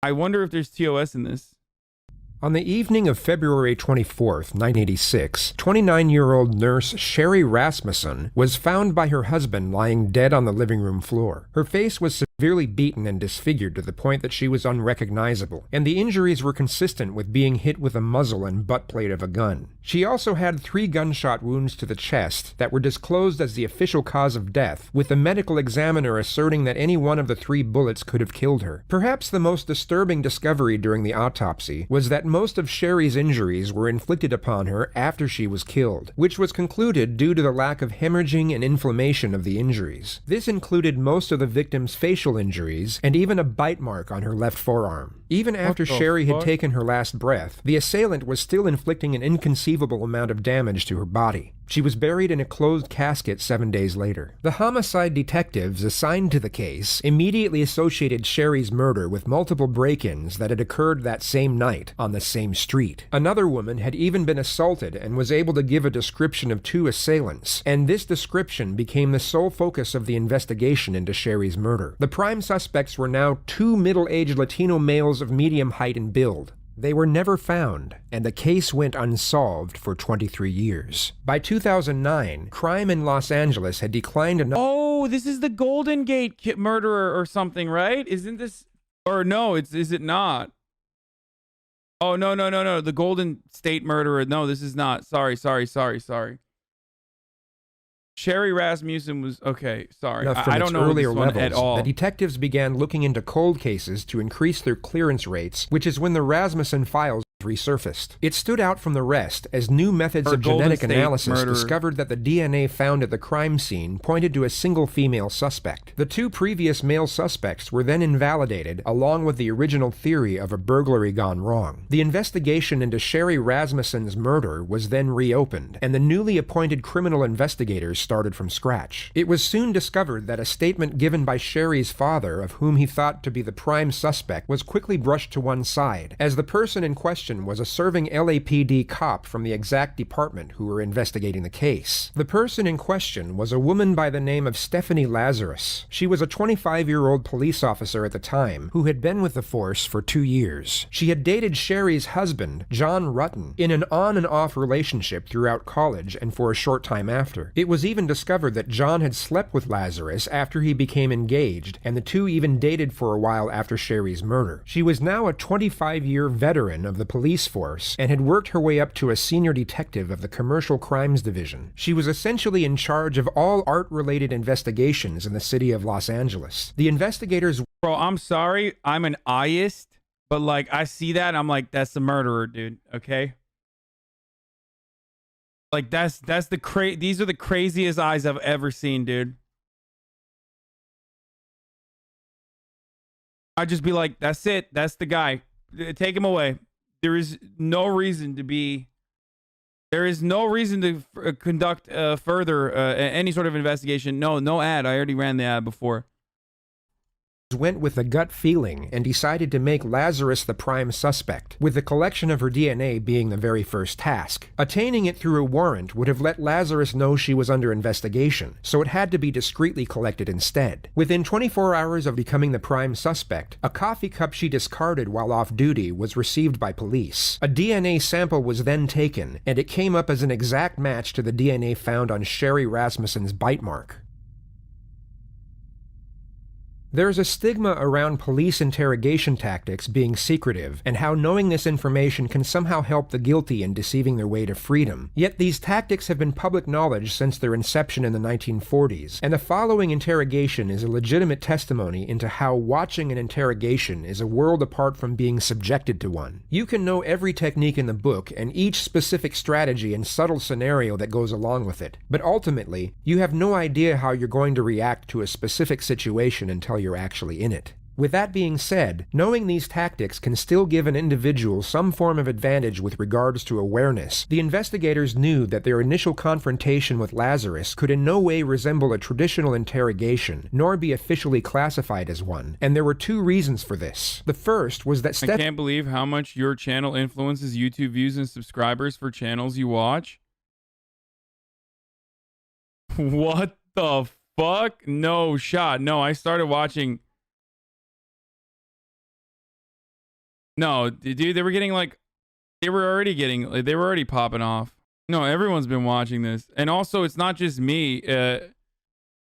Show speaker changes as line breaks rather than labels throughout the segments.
I wonder if there's TOS in this.
On the evening of February 24th, 1986, 29-year-old nurse Sherry Rasmussen was found by her husband lying dead on the living room floor. Her face was severely beaten and disfigured to the point that she was unrecognizable, and the injuries were consistent with being hit with the muzzle and butt plate of a gun. She also had 3 gunshot wounds to the chest that were disclosed as the official cause of death, with the medical examiner asserting that any one of the 3 bullets could have killed her. Perhaps the most disturbing discovery during the autopsy was that most of Sherry's injuries were inflicted upon her after she was killed, which was concluded due to the lack of hemorrhaging and inflammation of the injuries. This included most of the victim's facial injuries and even a bite mark on her left forearm. Even after Sherry had taken her last breath, the assailant was still inflicting an inconceivable amount of damage to her body. She was buried in a closed casket 7 days later. The homicide detectives assigned to the case immediately associated Sherry's murder with multiple break-ins that had occurred that same night on the same street. Another woman had even been assaulted and was able to give a description of 2 assailants, and this description became the sole focus of the investigation into Sherry's murder. The prime suspects were now 2 middle-aged Latino males of medium height and build. They were never found, and the case went unsolved for 23 years. By 2009, crime in Los Angeles had declined enough.
Oh, this is the Golden Gate murderer or something, right? Isn't this? Or no, is it not? Oh, no. The Golden State murderer. No, this is not. Sorry. Sherry Rasmussen was okay. Sorry, I don't know
earlier
this one
levels,
at all.
The detectives began looking into cold cases to increase their clearance rates, which is when the Rasmussen files resurfaced. It stood out from the rest as new methods of genetic analysis discovered that the DNA found at the crime scene pointed to a single female suspect. The 2 previous male suspects were then invalidated, along with the original theory of a burglary gone wrong. The investigation into Sherry Rasmussen's murder was then reopened, and the newly appointed criminal investigators started from scratch. It was soon discovered that a statement given by Sherry's father, of whom he thought to be the prime suspect, was quickly brushed to one side, as the person in question was a serving LAPD cop from the exact department who were investigating the case. The person in question was a woman by the name of Stephanie Lazarus. She was a 25-year-old police officer at the time who had been with the force for 2 years. She had dated Sherry's husband, John Rutten, in an on and off relationship throughout college and for a short time after. It was even discovered that John had slept with Lazarus after he became engaged, and the 2 even dated for a while after Sherry's murder. She was now a 25-year veteran of the police force and had worked her way up to a senior detective of the Commercial Crimes Division. She was essentially in charge of all art-related investigations in the city of Los Angeles. The investigators...
Bro, I'm sorry, I'm an eyeist, but like I see that, I'm like, that's the murderer, dude. Okay. Like that's the these are the craziest eyes I've ever seen, dude. I'd just be like, that's it. That's the guy. Take him away. There is no reason to be. There is no reason to conduct further any sort of investigation. No ad. I already ran the ad before.
Went with a gut feeling and decided to make Lazarus the prime suspect, with the collection of her DNA being the very first task. Attaining it through a warrant would have let Lazarus know she was under investigation, so it had to be discreetly collected instead. Within 24 hours of becoming the prime suspect, a coffee cup she discarded while off duty was received by police. A DNA sample was then taken, and it came up as an exact match to the DNA found on Sherry Rasmussen's bite mark. There's a stigma around police interrogation tactics being secretive, and how knowing this information can somehow help the guilty in deceiving their way to freedom. Yet these tactics have been public knowledge since their inception in the 1940s, and the following interrogation is a legitimate testimony into how watching an interrogation is a world apart from being subjected to one. You can know every technique in the book and each specific strategy and subtle scenario that goes along with it, but ultimately, you have no idea how you're going to react to a specific situation until you're actually in it. With that being said, knowing these tactics can still give an individual some form of advantage with regards to awareness. The investigators knew that their initial confrontation with Lazarus could in no way resemble a traditional interrogation, nor be officially classified as one, and there were 2 reasons for this. The first was that
I can't believe how much your channel influences YouTube views and subscribers for channels you watch. What the fuck? No shot. No, I started watching No, dude, they were getting like, they were already popping off. No, everyone's been watching this, and also it's not just me.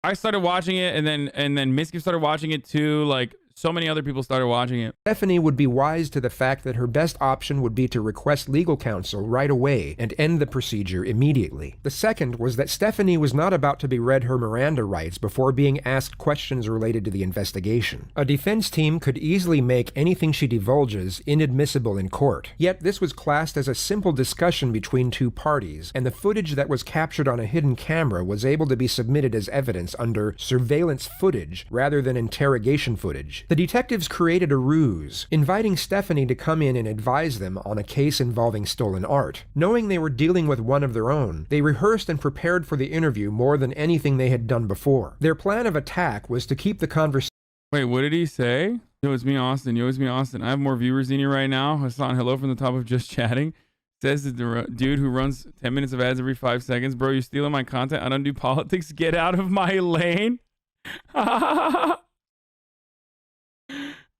I started watching it, and then Miski started watching it too. Like, so many other people started watching it.
Stephanie would be wise to the fact that her best option would be to request legal counsel right away and end the procedure immediately. The second was that Stephanie was not about to be read her Miranda rights before being asked questions related to the investigation. A defense team could easily make anything she divulges inadmissible in court. Yet this was classed as a simple discussion between two parties, and the footage that was captured on a hidden camera was able to be submitted as evidence under surveillance footage rather than interrogation footage. The detectives created a ruse, inviting Stephanie to come in and advise them on a case involving stolen art. Knowing they were dealing with one of their own, they rehearsed and prepared for the interview more than anything they had done before. Their plan of attack was to keep the conversation.
Wait, what did he say? Yo, it's me, Austin. Yo, it's me, Austin. I have more viewers than you right now. Hasan, hello from the top of Just Chatting. Says the dude who runs 10 minutes of ads every 5 seconds. Bro, you're stealing my content. I don't do politics. Get out of my lane.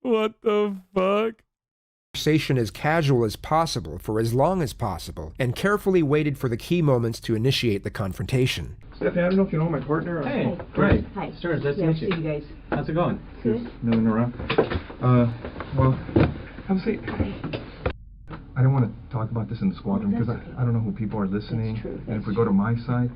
What the fuck?
Conversation as casual as possible for as long as possible, and carefully waited for the key moments to initiate the confrontation.
Stephanie, I don't know if you know my partner.
Hey,
great.
Hi.
Stearns, nice to
Yeah,
meet
see
you.
you guys.
How's it going?
Good.
Milling around. Well, have a seat. I don't want to talk about this in the squadron
Oh,
because
that's okay.
I don't know who people are listening.
That's true.
And if we go to my side,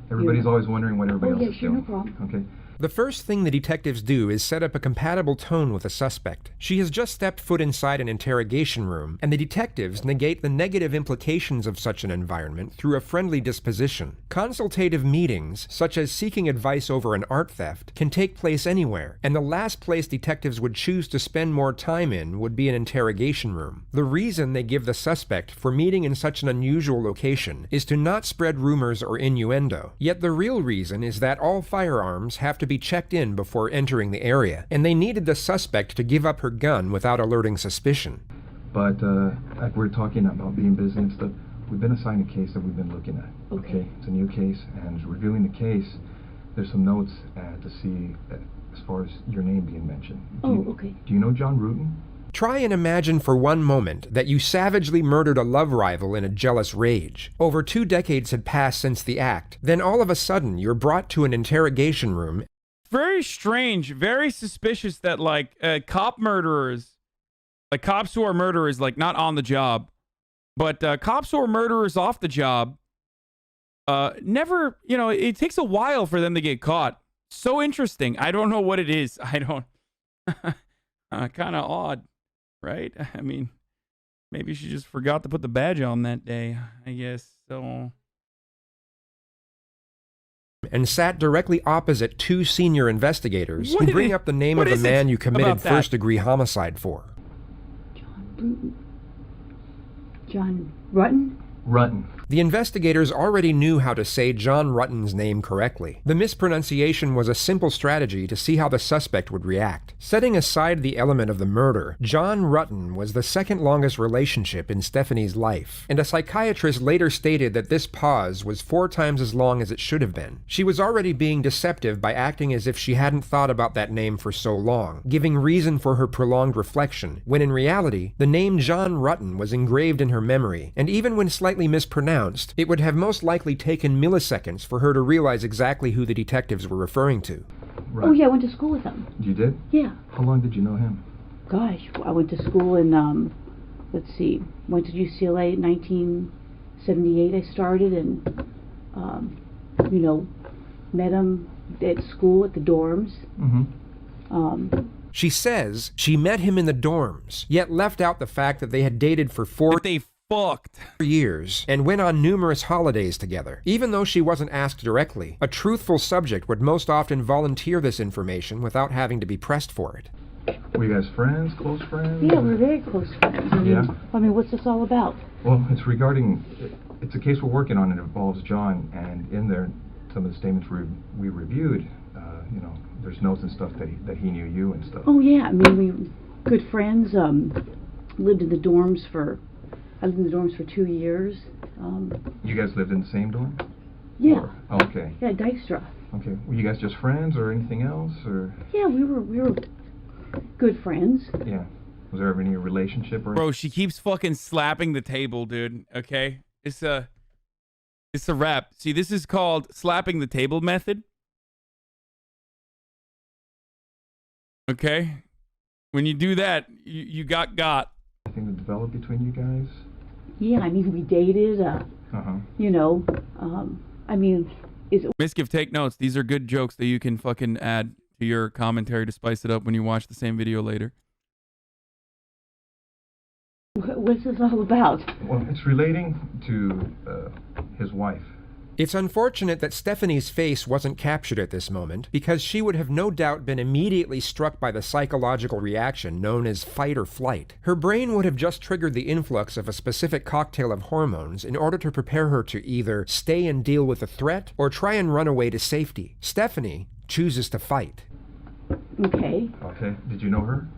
everybody's
Yeah.
always wondering what everybody else
yeah,
is
sure,
doing.
no problem.
Okay.
The first thing the detectives do is set up a compatible tone with the suspect. She has just stepped foot inside an interrogation room, and the detectives negate the negative implications of such an environment through a friendly disposition. Consultative meetings, such as seeking advice over an art theft, can take place anywhere, and the last place detectives would choose to spend more time in would be an interrogation room. The reason they give the suspect for meeting in such an unusual location is to not spread rumors or innuendo. Yet the real reason is that all firearms have to be checked in before entering the area, and they needed the suspect to give up her gun without alerting suspicion.
But like we're talking about being busy and stuff, we've been assigned a case that we've been looking at.
Okay.
It's a new case, and reviewing the case, there's some notes to see as far as your name being mentioned.
Okay.
Do you know John Rutan?
Try and imagine for one moment that you savagely murdered a love rival in a jealous rage. Over 2 decades had passed since the act. Then all of a sudden, you're brought to an interrogation room.
Very strange, very suspicious that like cop murderers, like cops who are murderers, like not on the job, but cops who are murderers off the job, never, you know, it takes a while for them to get caught. So interesting. I don't know what it is. I don't, kind of odd, right? I mean, maybe she just forgot to put the badge on that day, I guess. So
And sat directly opposite 2 senior investigators
What
who bring
is-
up the name
what
of the
is it
man you committed
about that?
first-degree homicide for.
John Rutten?
Rutan.
The investigators already knew how to say John Rutten's name correctly. The mispronunciation was a simple strategy to see how the suspect would react. Setting aside the element of the murder, John Rutten was the second longest relationship in Stephanie's life, and a psychiatrist later stated that this pause was 4 times as long as it should have been. She was already being deceptive by acting as if she hadn't thought about that name for so long, giving reason for her prolonged reflection, when in reality, the name John Rutten was engraved in her memory, and even when slightly mispronounced, it would have most likely taken milliseconds for her to realize exactly who the detectives were referring to.
Right.
Oh, yeah, I went to school with him.
You did?
Yeah.
How long did you know him?
Gosh, I went to school in, let's see, went to UCLA in 1978 I started, and, you know, met him at school at the dorms.
Mm-hmm.
She says she met him in the dorms, yet left out the fact that they had dated for 4
they fucked.
years and went on numerous holidays together. Even though she wasn't asked directly, a truthful subject would most often volunteer this information without having to be pressed for it.
Were you guys friends, close friends?
Yeah, we're very close friends.
Yeah?
I mean, what's this all about?
Well, it's regarding, it's a case we're working on, and it involves John, and in there, some of the statements we reviewed, you know, there's notes and stuff that he knew you and stuff.
Oh, yeah, I mean, we were good friends, lived in the dorms I lived in the dorms for 2 years.
You guys lived in the same dorm?
Yeah.
Or, okay.
Yeah, Dykstra.
Okay. Were you guys just friends or anything else, or?
Yeah, we were good friends.
Yeah. Was there ever any relationship or?
Bro, she keeps fucking slapping the table, dude. Okay, it's a wrap. See, this is called slapping the table method. Okay, when you do that, you got.
Anything that developed between you guys?
Yeah, I mean, we dated. You know, I mean,
Miskiff, take notes. These are good jokes that you can fucking add to your commentary to spice it up when you watch the same video later.
what's this all about?
Well, it's relating to his wife.
It's unfortunate that Stephanie's face wasn't captured at this moment, because she would have no doubt been immediately struck by the psychological reaction known as fight or flight. Her brain would have just triggered the influx of a specific cocktail of hormones in order to prepare her to either stay and deal with the threat or try and run away to safety. Stephanie chooses to fight.
Okay.
Okay. Did you know her?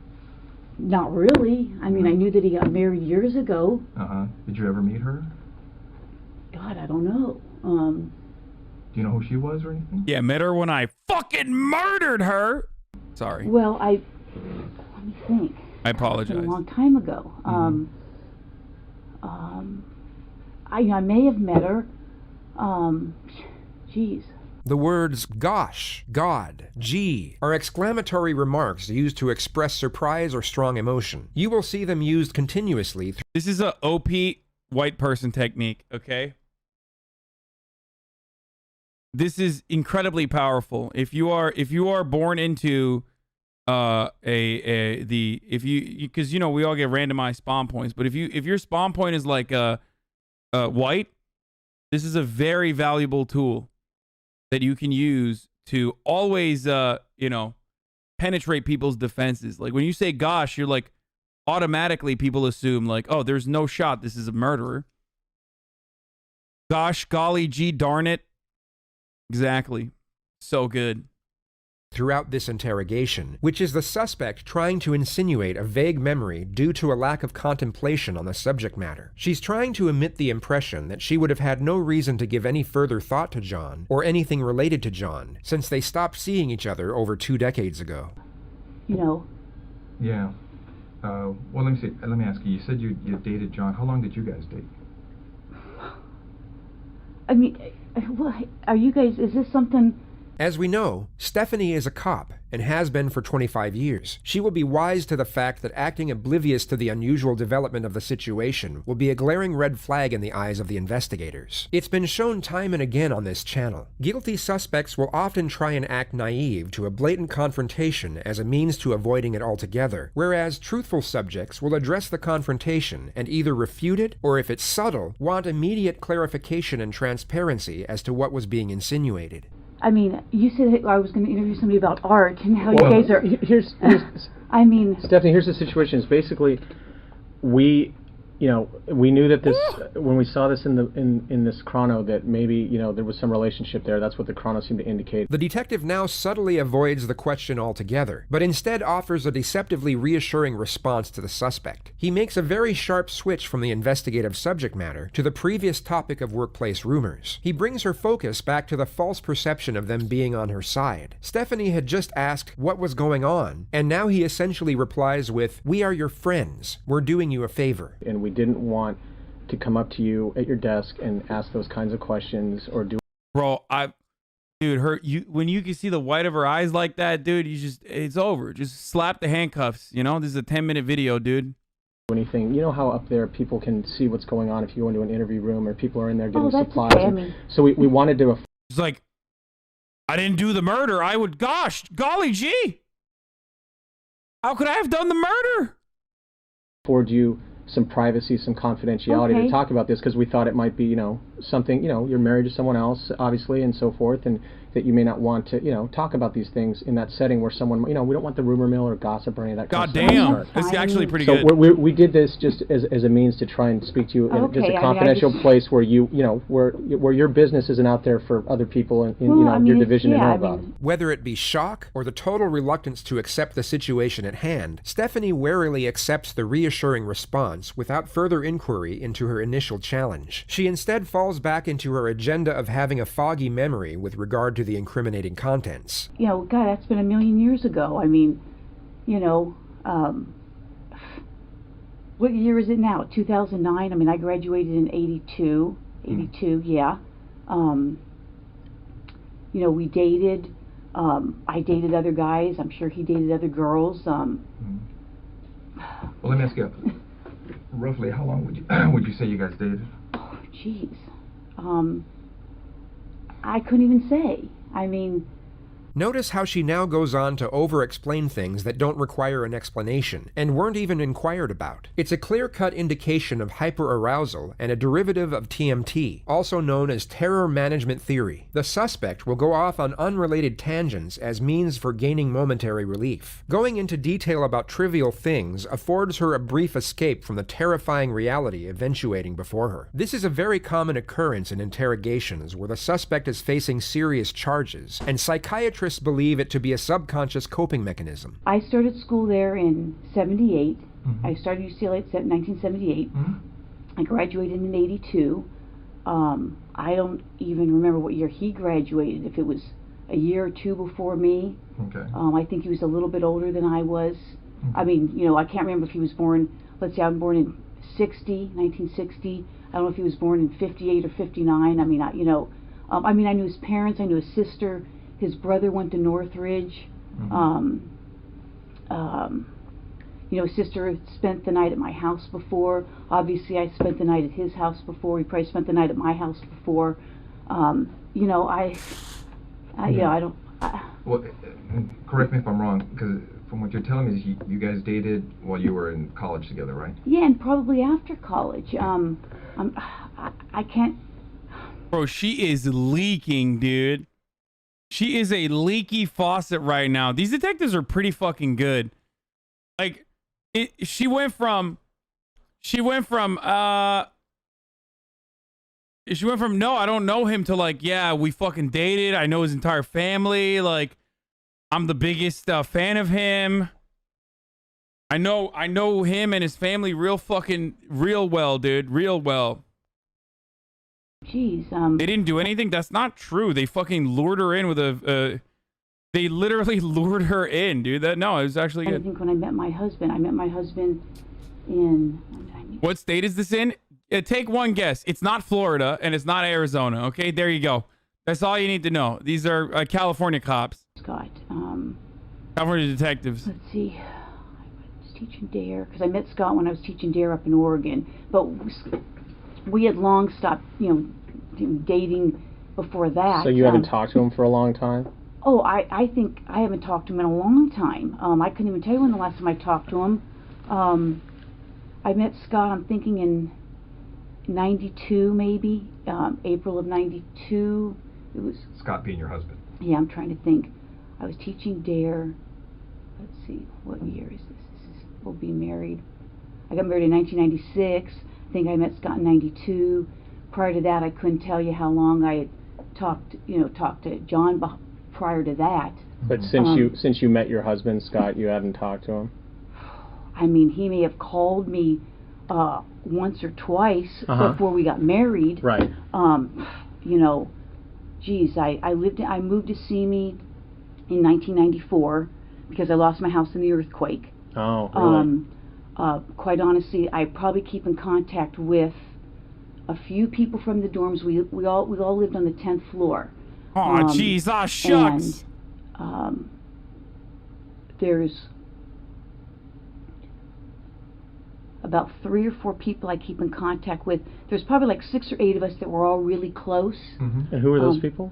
Not really. I mean, I knew that he got married years ago.
Did you ever meet her?
God, I don't know.
Do you know who she was or anything?
Yeah, met her when I fucking murdered her. Sorry.
Well, let me think.
I apologize.
It was a long time ago. I may have met her. Jeez.
The words gosh, God, gee are exclamatory remarks used to express surprise or strong emotion. You will see them used continuously.
This is a OP white person technique, okay? This is incredibly powerful. If you are born into because you know we all get randomized spawn points, but if your spawn point is like white, this is a very valuable tool that you can use to always penetrate people's defenses. Like when you say gosh, you're like automatically people assume like, oh, there's no shot this is a murderer. Gosh, golly, gee, darn it. Exactly. So good.
Throughout this interrogation, which is the suspect trying to insinuate a vague memory due to a lack of contemplation on the subject matter. She's trying to emit the impression that she would have had no reason to give any further thought to John, or anything related to John, since they stopped seeing each other over 2 decades ago.
You know.
Yeah. Well, let me see. Let me ask you. You said you dated John. How long did you guys date?
I mean, are you guys, is this something?
As we know, Stephanie is a cop and has been for 25 years. She will be wise to the fact that acting oblivious to the unusual development of the situation will be a glaring red flag in the eyes of the investigators. It's been shown time and again on this channel. Guilty suspects will often try and act naive to a blatant confrontation as a means to avoiding it altogether, whereas truthful subjects will address the confrontation and either refute it, or if it's subtle, want immediate clarification and transparency as to what was being insinuated.
I mean, you said I was going to interview somebody about art and how you guys are.
Here's
I mean,
Stephanie, here's the situation. It's basically, we knew that this when we saw this in this chrono that maybe there was some relationship there. That's what the chrono seemed to indicate.
The detective now subtly avoids the question altogether, but instead offers a deceptively reassuring response to the suspect. He makes a very sharp switch from the investigative subject matter to the previous topic of workplace rumors. He brings her focus back to the false perception of them being on her side. Stephanie had just asked what was going on, and now he essentially replies with, "We are your friends. We're doing you a favor."
And we didn't want to come up to you at your desk and ask those kinds of questions or do.
Bro, when you can see the white of her eyes like that, dude, it's over. Just slap the handcuffs. This is a 10-minute video, dude.
Anything. You know how up there people can see what's going on if you go into an interview room or people are in there getting
that's
supplies.
Okay. I mean,
so we wanted to.
It's like, I didn't do the murder. Golly gee. How could I have done the murder?
Afford you some privacy, some confidentiality to talk about this, because we thought it might be, something, you're married to someone else, obviously, and so forth, and that you may not want to, talk about these things in that setting where someone, we don't want the rumor mill or gossip or any of that kind of stuff.
God damn, this is actually pretty good.
So we did this just as a means to try and speak to you in just a confidential place where where your business isn't out there for other people in your division to know about.
Whether it be shock or the total reluctance to accept the situation at hand, Stephanie warily accepts the reassuring response without further inquiry into her initial challenge. She instead falls back into her agenda of having a foggy memory with regard to the incriminating contents.
God, that's been a million years ago. I mean, what year is it now? 2009. I mean, I graduated in 82. 82, yeah. You know, we dated. I dated other guys. I'm sure he dated other girls.
Well, let me ask you, roughly how long would you say you guys dated?
Oh, jeez. I couldn't even say. I mean...
Notice how she now goes on to over-explain things that don't require an explanation, and weren't even inquired about. It's a clear-cut indication of hyperarousal and a derivative of TMT, also known as terror management theory. The suspect will go off on unrelated tangents as means for gaining momentary relief. Going into detail about trivial things affords her a brief escape from the terrifying reality eventuating before her. This is a very common occurrence in interrogations where the suspect is facing serious charges, and psychiatrists believe it to be a subconscious coping mechanism.
I started school there in 78. I started UCLA in 1978. I graduated in 82. I don't even remember what year he graduated, if it was a year or two before me.
Okay.
I think he was a little bit older than I was. I mean, you know, I can't remember if he was born, let's say I'm born in 1960. I don't know if he was born in 58 or 59. I mean, I knew his parents, I knew his sister. His brother went to Northridge. You know, his sister spent the night at my house before. Obviously, I spent the night at his house before. He probably spent the night at my house before. You know, I don't...
Well, correct me if I'm wrong, because from what you're telling me is you guys dated while you were in college together, right?
Yeah, and probably after college. I can't...
Bro, she is leaking, dude. She is a leaky faucet right now. These detectives are pretty fucking good. Like, she went from no, I don't know him, to like, yeah, we fucking dated. I know his entire family. Like, I'm the biggest fan of him. I know him and his family real well, dude. Real well.
Jeez,
they didn't do anything? That's not true. They fucking lured her in with they literally lured her in, dude. It was actually good.
I think when I met my husband in...
What state is this in? Take one guess. It's not Florida, and it's not Arizona, okay? There you go. That's all you need to know. These are California cops.
Scott,
California detectives.
Let's see. I was teaching DARE, because I met Scott when I was teaching DARE up in Oregon, but... We had long stopped, you know, dating before that.
So you haven't talked to him for a long time?
Oh, I think I haven't talked to him in a long time. I couldn't even tell you when the last time I talked to him. I met Scott, I'm thinking in 92 maybe, April of 92. It was
Scott being your husband.
Yeah, I'm trying to think. I was teaching DARE. Let's see, what year is this? We'll be married. I got married in 1996. I think I met Scott in 92. Prior to that, I couldn't tell you how long I had talked to John prior to that.
But since you met your husband, Scott, you haven't talked to him?
I mean, he may have called me once or twice before we got married.
Right.
You know, geez, I moved to Simi in 1994 because I lost my house in the earthquake.
Oh, really?
Quite honestly, I probably keep in contact with a few people from the dorms. We all lived on the 10th floor.
Oh, jeez, shucks.
And there's about 3 or 4 people I keep in contact with. There's probably like 6 or 8 of us that were all really close.
And who are those people?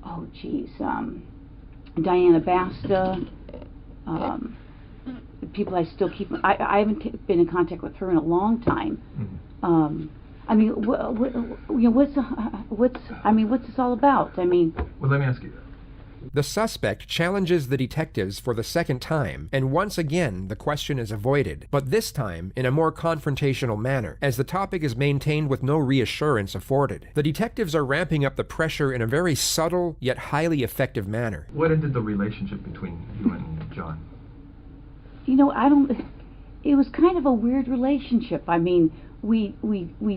Oh, geez, Diana Basta. People I still keep. I haven't been in contact with her in a long time. I mean, what's this all about? I mean.
Well, let me ask you.
The suspect challenges the detectives for the second time, and once again the question is avoided, but this time in a more confrontational manner, as the topic is maintained with no reassurance afforded. The detectives are ramping up the pressure in a very subtle yet highly effective manner.
What ended the relationship between you and John?
You know, it was kind of a weird relationship. I mean, we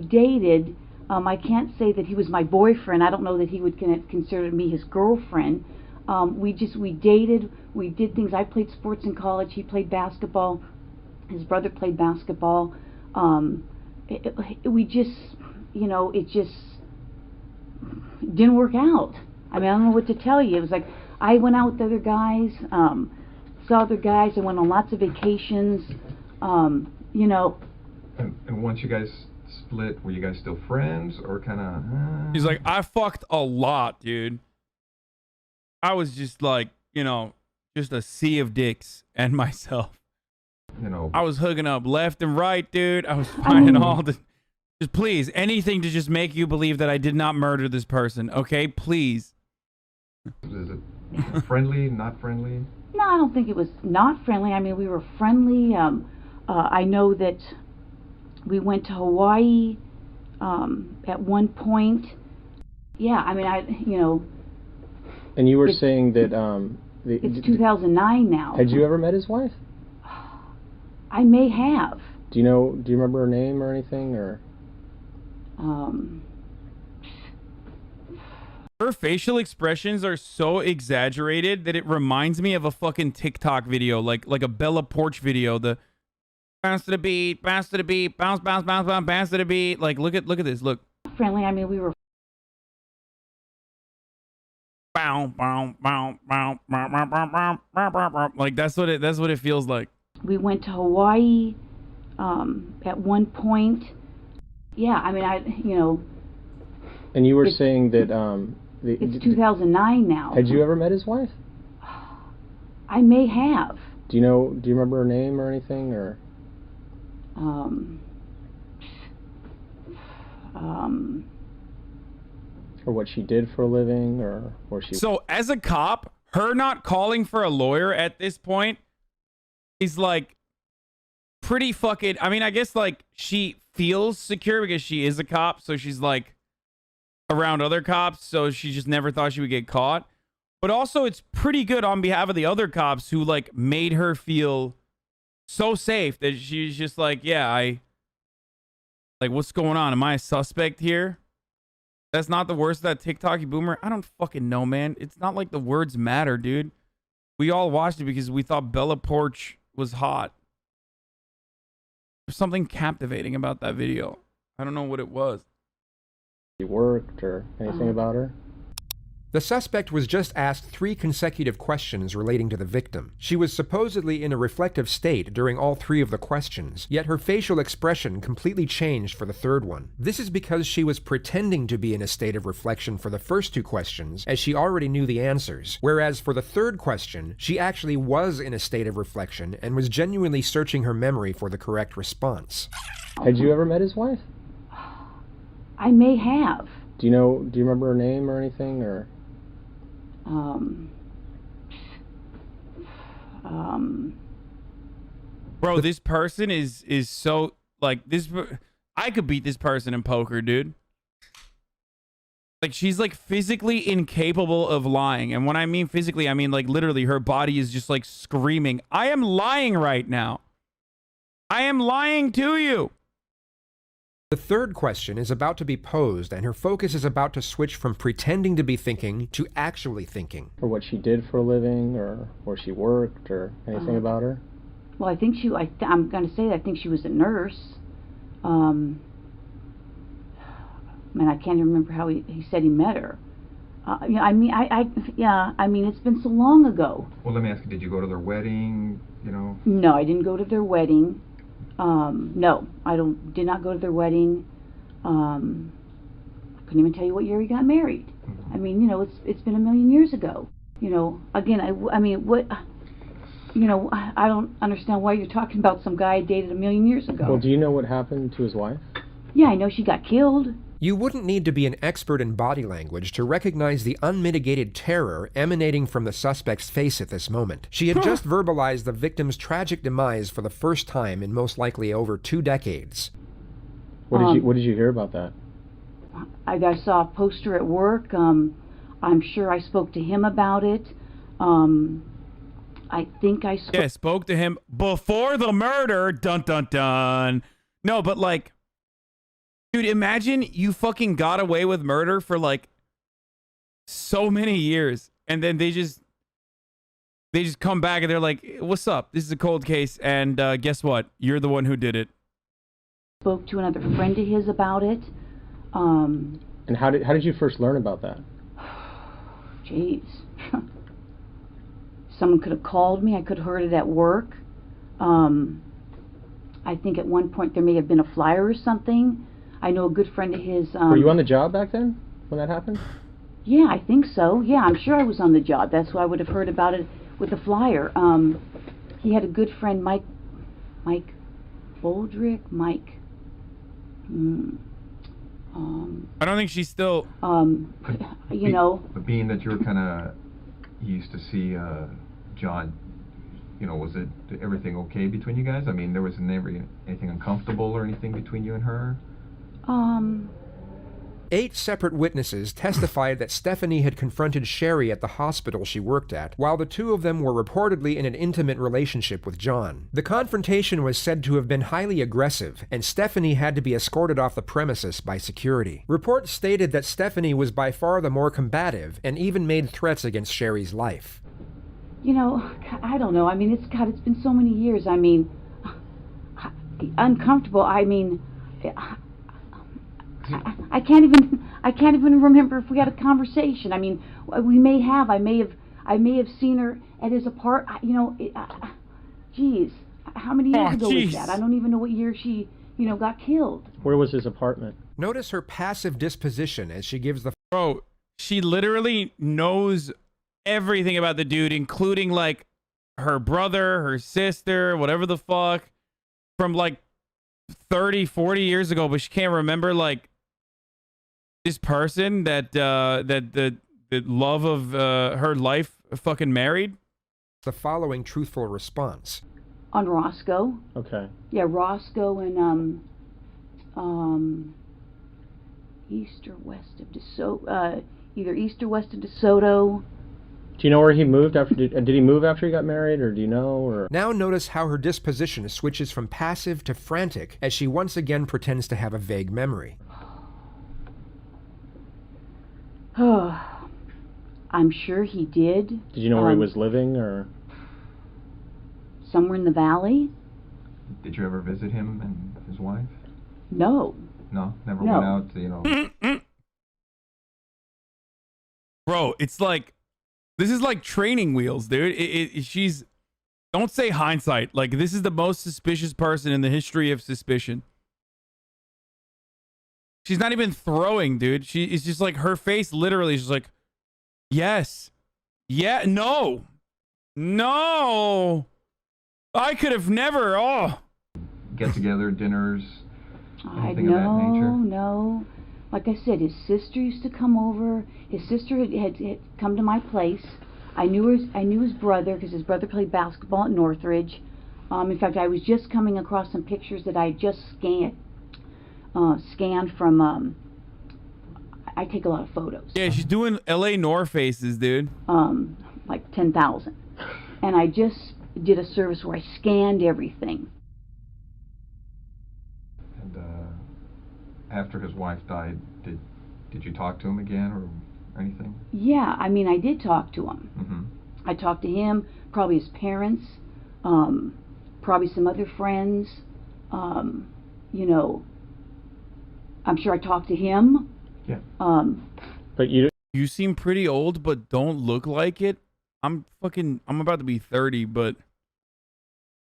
dated. I can't say that he was my boyfriend. I don't know that he would consider me his girlfriend. We dated. We did things. I played sports in college. He played basketball. His brother played basketball. we just, you know, it just didn't work out. I mean, I don't know what to tell you. It was like I went out with other guys, saw other guys. I went on lots of vacations, you know.
And once you guys split, were you guys still friends or kind of?
He's like, I fucked a lot, dude. I was just like, you know, just a sea of dicks and myself.
You know,
I was hooking up left and right, dude. I was finding all the, just please, anything to just make you believe that I did not murder this person, okay? Please.
is it friendly, not friendly?
No, I don't think it was not friendly. I mean, we were friendly. I know that we went to Hawaii at one point. Yeah, I mean, you know.
And you were saying that
it's 2009 now.
Had you ever met his wife?
I may have.
Do you remember her name or anything, or?
Her facial expressions are so exaggerated that it reminds me of a fucking TikTok video, like a Bella Porch video. The bounce to the beat, bounce to the beat, bounce, bounce, bounce, bounce, bounce to the beat. Like, look at this. Look.
Friendly. I mean, we were.
Bow, bow, bow, bow, bow, bow, bow, bow, bow, bow, bow. Like that's what it feels like.
We went to Hawaii at one point. Yeah, I mean, you know.
And you were saying that
it's 2009 now.
Had you ever met his wife?
I may have.
Do you remember her name or anything, or? Or what she did for a living, or she.
So as a cop, her not calling for a lawyer at this point is like pretty fucking. I mean, I guess like she feels secure because she is a cop, so she's like around other cops, so she just never thought she would get caught. But also, it's pretty good on behalf of the other cops who like made her feel so safe that she's just like, yeah, what's going on? Am I a suspect here? That's not the worst of that TikTok, you boomer. I don't fucking know, man. It's not like the words matter, dude. We all watched it because we thought Bella Porch was hot. There's something captivating about that video. I don't know what it was.
She worked or anything about her?
The suspect was just asked 3 consecutive questions relating to the victim. She was supposedly in a reflective state during all 3 of the questions, yet her facial expression completely changed for the 3rd one. This is because she was pretending to be in a state of reflection for the first 2 questions, as she already knew the answers, whereas for the 3rd question, she actually was in a state of reflection and was genuinely searching her memory for the correct response.
Had you ever met his wife?
I may have.
Do you remember her name or anything, or?
Bro, this person is so like this. I could beat this person in poker, dude. Like she's like physically incapable of lying, and when I mean physically, I mean like literally her body is just like screaming, "I am lying right now. I am lying to you."
The 3rd question is about to be posed, and her focus is about to switch from pretending to be thinking to actually thinking.
Or what she did for a living, or where she worked, or anything about her?
Well, I think I'm going to say that I think she was a nurse. Man, I can't even remember how he said he met her. Yeah, I mean, I mean, it's been so long ago.
Well, let me ask you, did you go to their wedding, you know?
No, I didn't go to their wedding. No, I did not go to their wedding. I couldn't even tell you what year he got married.
Mm-hmm.
I mean, you know, it's been a million years ago. You know, again, I mean, what, you know, I don't understand why you're talking about some guy I dated a million years ago.
Well, do you know what happened to his wife?
Yeah, I know she got killed.
You wouldn't need to be an expert in body language to recognize the unmitigated terror emanating from the suspect's face at this moment. She had just verbalized the victim's tragic demise for the first time in most likely over 2 decades.
What did you hear about that?
I saw a poster at work. I'm sure I spoke to him about it. I think I
spoke to him before the murder. Dun dun dun. No, but like, dude, imagine you fucking got away with murder for like so many years, and then they just come back and they're like, "What's up? This is a cold case, and guess what? You're the one who did it."
spoke to another friend of his about it.
And how did you first learn about that?
Jeez. Someone could have called me. I could have heard it at work. I think at one point there may have been a flyer or something. I know a good friend of his...
Were you on the job back then when that happened?
Yeah, I think so. Yeah, I'm sure I was on the job. That's why I would have heard about it with the flyer. He had a good friend, Mike Boldrick,
I don't think she's still...
you know...
But being that you're kind of used to see John, you know, was it everything okay between you guys? I mean, there was never anything uncomfortable or anything between you and her?
8 separate witnesses testified that Stephanie had confronted Sherry at the hospital she worked at, while the two of them were reportedly in an intimate relationship with John. The confrontation was said to have been highly aggressive, and Stephanie had to be escorted off the premises by security. Reports stated that Stephanie was by far the more combative, and even made threats against Sherry's life.
You know, I don't know. I mean, it's been so many years. I mean, uncomfortable. I mean... I can't even remember if we had a conversation. I mean, we may have. I may have seen her at his apartment. You know, geez, how many years ago was that? I don't even know what year she, you know, got killed.
Where was his apartment?
Notice her passive disposition as she gives the...
Bro, she literally knows everything about the dude, including like her brother, her sister, whatever the fuck, from like 30, 40 years ago, but she can't remember like this person that the love of her life fucking married.
The following truthful response.
On Roscoe.
Okay.
Yeah, Roscoe and east or west of DeSoto, either east or west of DeSoto.
Do you know where he moved after? Did he move after he got married, or do you know? Or
now notice how her disposition switches from passive to frantic as she once again pretends to have a vague memory.
I'm sure he did.
Did you know where he was living, or?
Somewhere in the valley.
Did you ever visit him and his wife?
No.
No? Never went out to, you know...
Bro, it's like... This is like training wheels, dude. She's... Don't say hindsight. Like, this is the most suspicious person in the history of suspicion. She's not even throwing, dude. It's just like her face literally is just like, yes. Yeah, no. No. I could have never,
Get-together, dinners, anything of that nature?
No. Like I said, his sister used to come over. His sister had come to my place. I knew his brother because his brother played basketball at Northridge. In fact, I was just coming across some pictures that I just scanned from. I take a lot of photos.
Yeah, she's doing LA North faces, dude.
Like 10,000, and I just did a service where I scanned everything.
And after his wife died, did you talk to him again or anything? Yeah,
I mean, I did talk to him.
Mm-hmm.
I talked to him, probably his parents, probably some other friends. You know, I'm sure I talked to him.
Yeah.
But you
seem pretty old, but don't look like it. I'm about to be 30, but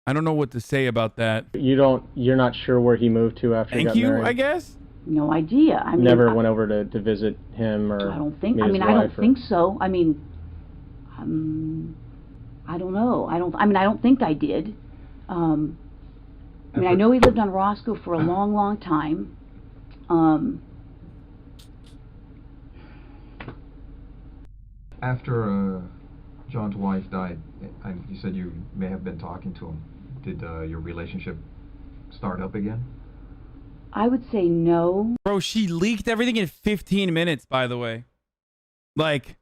I don't know what to say about that.
You're not sure where he moved to after he got married?
Thank you, I guess.
No idea. I mean,
never went over to visit him or
I don't think.
meet
I mean,
his
I
wife
don't think so. I mean, I don't know. I don't think I did. I mean, I know he lived on Roscoe for a long, long time.
After John's wife died, you said you may have been talking to him. Did your relationship start up again?
I would say no.
Bro, she leaked everything in 15 minutes, by the way. Like,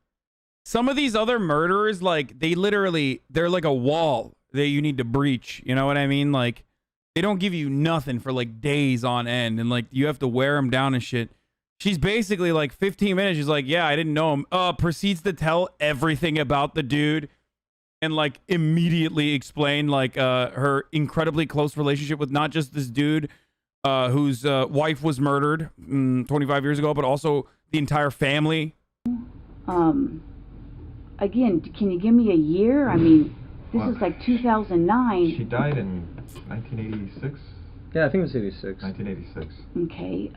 some of these other murderers, like, they're like a wall that you need to breach. You know what I mean? Like, they don't give you nothing for, like, days on end. And, like, you have to wear them down and shit. She's basically, like, 15 minutes. She's like, yeah, I didn't know him. Proceeds to tell everything about the dude. And, like, immediately explain, like, her incredibly close relationship with not just this dude, whose wife was murdered 25 years ago, but also the entire family.
Again, can you give me a year? I mean, this is like 2009.
She died in 1986?
Yeah, I think it was 86.
1986.
Okay.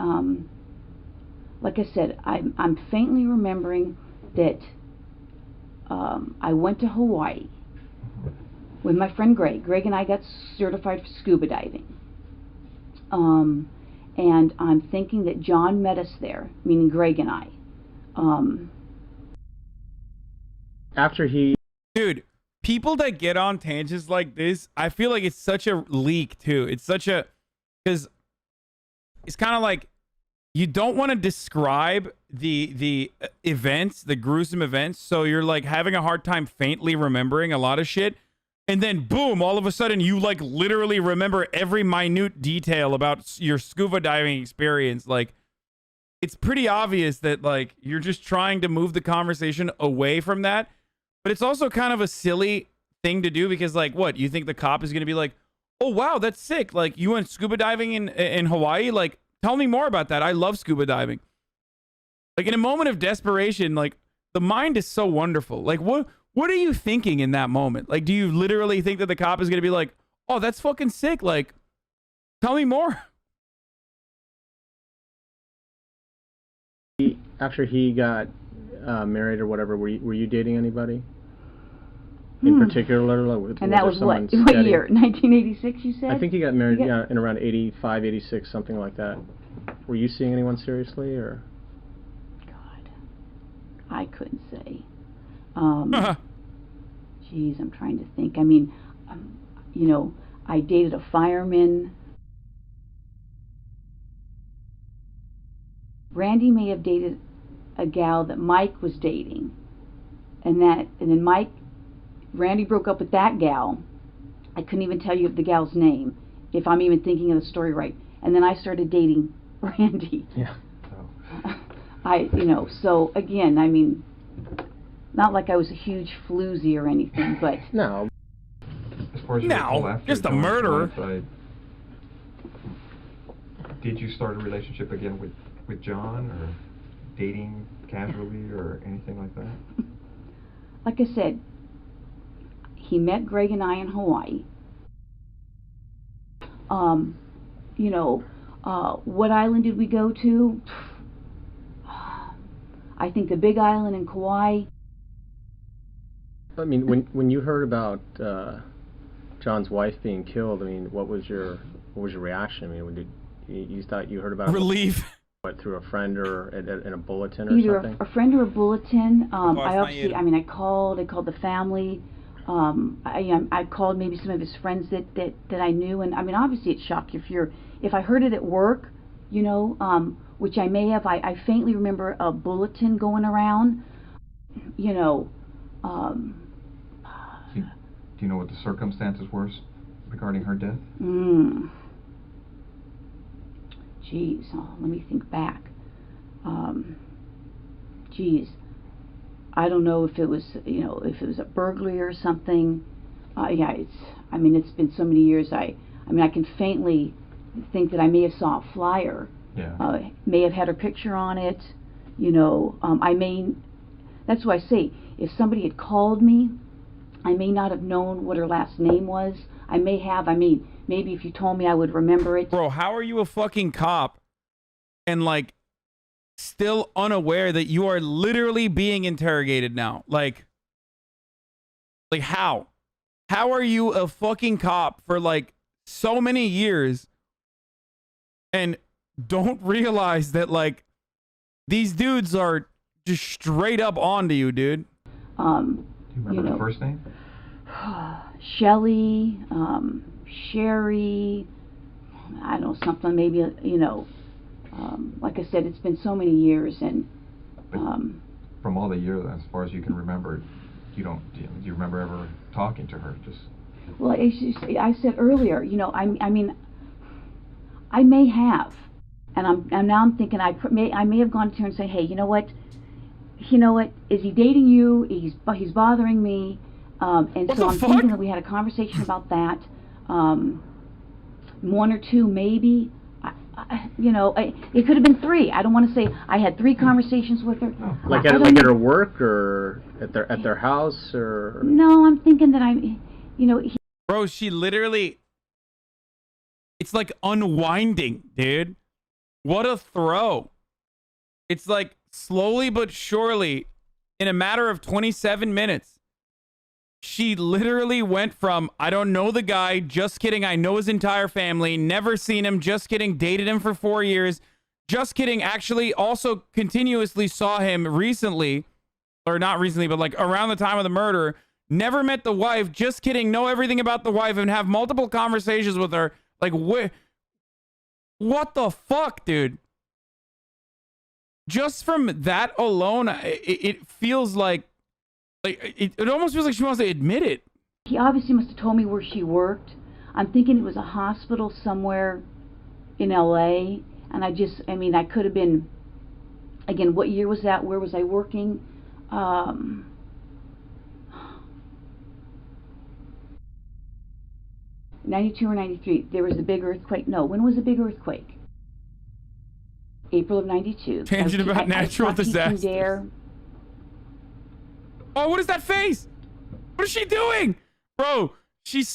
Like I said, I'm faintly remembering that I went to Hawaii with my friend Greg. Greg and I got certified for scuba diving. And I'm thinking that John met us there, meaning Greg and I.
After he...
Dude, people that get on tangents like this, I feel like it's such a leak, too. It's such a... Because it's kind of like, you don't want to describe the events, the gruesome events, so you're like having a hard time faintly remembering a lot of shit, and then boom, all of a sudden you like literally remember every minute detail about your scuba diving experience. Like, it's pretty obvious that like you're just trying to move the conversation away from that, but it's also kind of a silly thing to do because like, what, you think the cop is going to be like, oh wow, that's sick, like you went scuba diving in Hawaii, like tell me more about that. I love scuba diving. Like in a moment of desperation, like the mind is so wonderful. Like what are you thinking in that moment? Like, do you literally think that the cop is going to be like, oh, that's fucking sick. Like, tell me more.
After he got married or whatever, were you dating anybody? In particular?
And that was what year? 1986, you said?
I think he got married in around 85, 86, something like that. Were you seeing anyone seriously, or?
God, I couldn't say. Geez, I'm trying to think. I mean, you know, I dated a fireman. Randy may have dated a gal that Mike was dating, and then Randy broke up with that gal. I couldn't even tell you the gal's name, if I'm even thinking of the story right. And then I started dating Randy.
Yeah.
So again, I mean, not like I was a huge floozy or anything, but
no.
As far as you recall, after
just a
John's
murderer.
wife died, did you start a relationship again with John, or dating casually, or anything like that?
like I said, he met Greg and I in Hawaii. What island did we go to? I think the Big Island in Kauai.
I mean, when you heard about John's wife being killed, I mean, what was your reaction? I mean, you thought you heard about
relief?
What, through a friend or in a bulletin or
Either
something?
a friend or a bulletin. I called the family. I called maybe some of his friends that I knew, and I mean, obviously it shocked you if I heard it at work, which I may have. I faintly remember a bulletin going around,
Do you know what the circumstances were regarding her death?
Geez, let me think back. I don't know if it was, a burglary or something. It's been so many years. I can faintly think that I may have saw a flyer.
Yeah.
May have had her picture on it. That's why I say, if somebody had called me, I may not have known what her last name was. I may have. Maybe if you told me, I would remember it.
Bro, how are you a fucking cop and like still unaware that you are literally being interrogated now? Like how? How are you a fucking cop for like so many years and don't realize that like these dudes are just straight up onto you, dude?
Do you remember her first name?
Shelly, Sherry, I don't know, something maybe, like I said, it's been so many years, and
from all the years, as far as you can remember, do you remember ever talking to her?
Well, I said earlier, I may have, and now I'm thinking I may have gone to her and say, hey, you know what, is he dating you? He's bothering me. And so I'm thinking that we had a conversation about that. One or two, maybe. you know, it could have been 3. I don't want to say I had 3 conversations with her.
Like at her work or at their house or.
No, I'm thinking that you know.
Bro, she literally. It's like unwinding, dude. What a throw! It's like slowly but surely, in a matter of 27 minutes, she literally went from, I don't know the guy, just kidding, I know his entire family, never seen him, just kidding, dated him for 4 years, just kidding, actually also continuously saw him recently, or not recently, but like around the time of the murder, never met the wife, just kidding, know everything about the wife, and have multiple conversations with her. Like, what the fuck, dude? Just from that alone, it feels like it almost feels like she wants to admit it.
He obviously must have told me where she worked. I'm thinking it was a hospital somewhere in LA, and I mean, I could have been, again, what year was that? Where was I working? 92 or 93. There was the big earthquake. No, when was the big earthquake? April of 92.
Tangent about natural disasters. Oh, what is that face? What is she doing? Bro, she's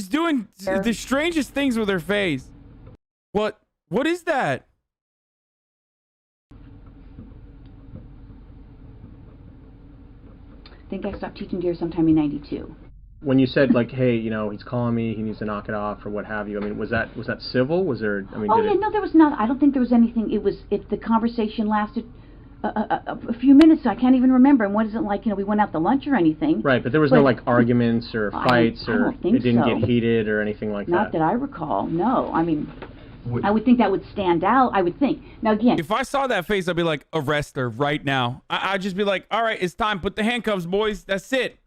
doing the strangest things with her face. What is that?
I think I stopped teaching Dare sometime in 92.
When you said, like, hey, you know, he's calling me, he needs to knock it off or what have you, I mean, was that civil? Was there, I mean,
no, there was not. I don't think there was anything. If the conversation lasted a few minutes, I can't even remember. And wasn't like, you know, we went out to lunch or anything.
Right, but there was no, like, arguments or fights
I
or
don't think
it didn't
so.
get heated or anything like
Not that I recall, no. I mean, I would think that would stand out, I would think. Now, again,
if I saw that face, I'd be like, arrest her right now. I'd just be like, all right, it's time. Put the handcuffs, boys. That's it.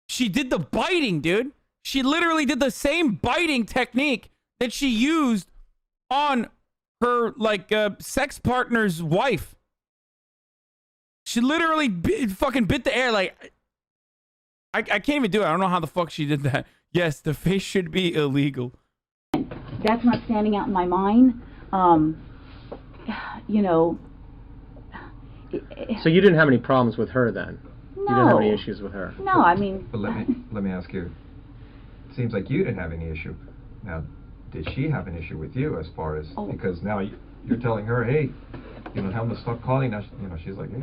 She did the biting, dude. She literally did the same biting technique that she used on her, like, sex partner's wife. She literally fucking bit the air. Like, I can't even do it. I don't know how the fuck she did that. Yes, the face should be illegal.
that's not standing out in my mind. You know.
So you didn't have any problems with her then?
No.
You didn't have any issues with her?
No, I mean...
But let me ask you, it seems like you didn't have any issue. Now, did she have an issue with you as far as...
Oh.
Because now you're telling her, hey, you know, tell them to stop calling. Now, you know, she's like, hey,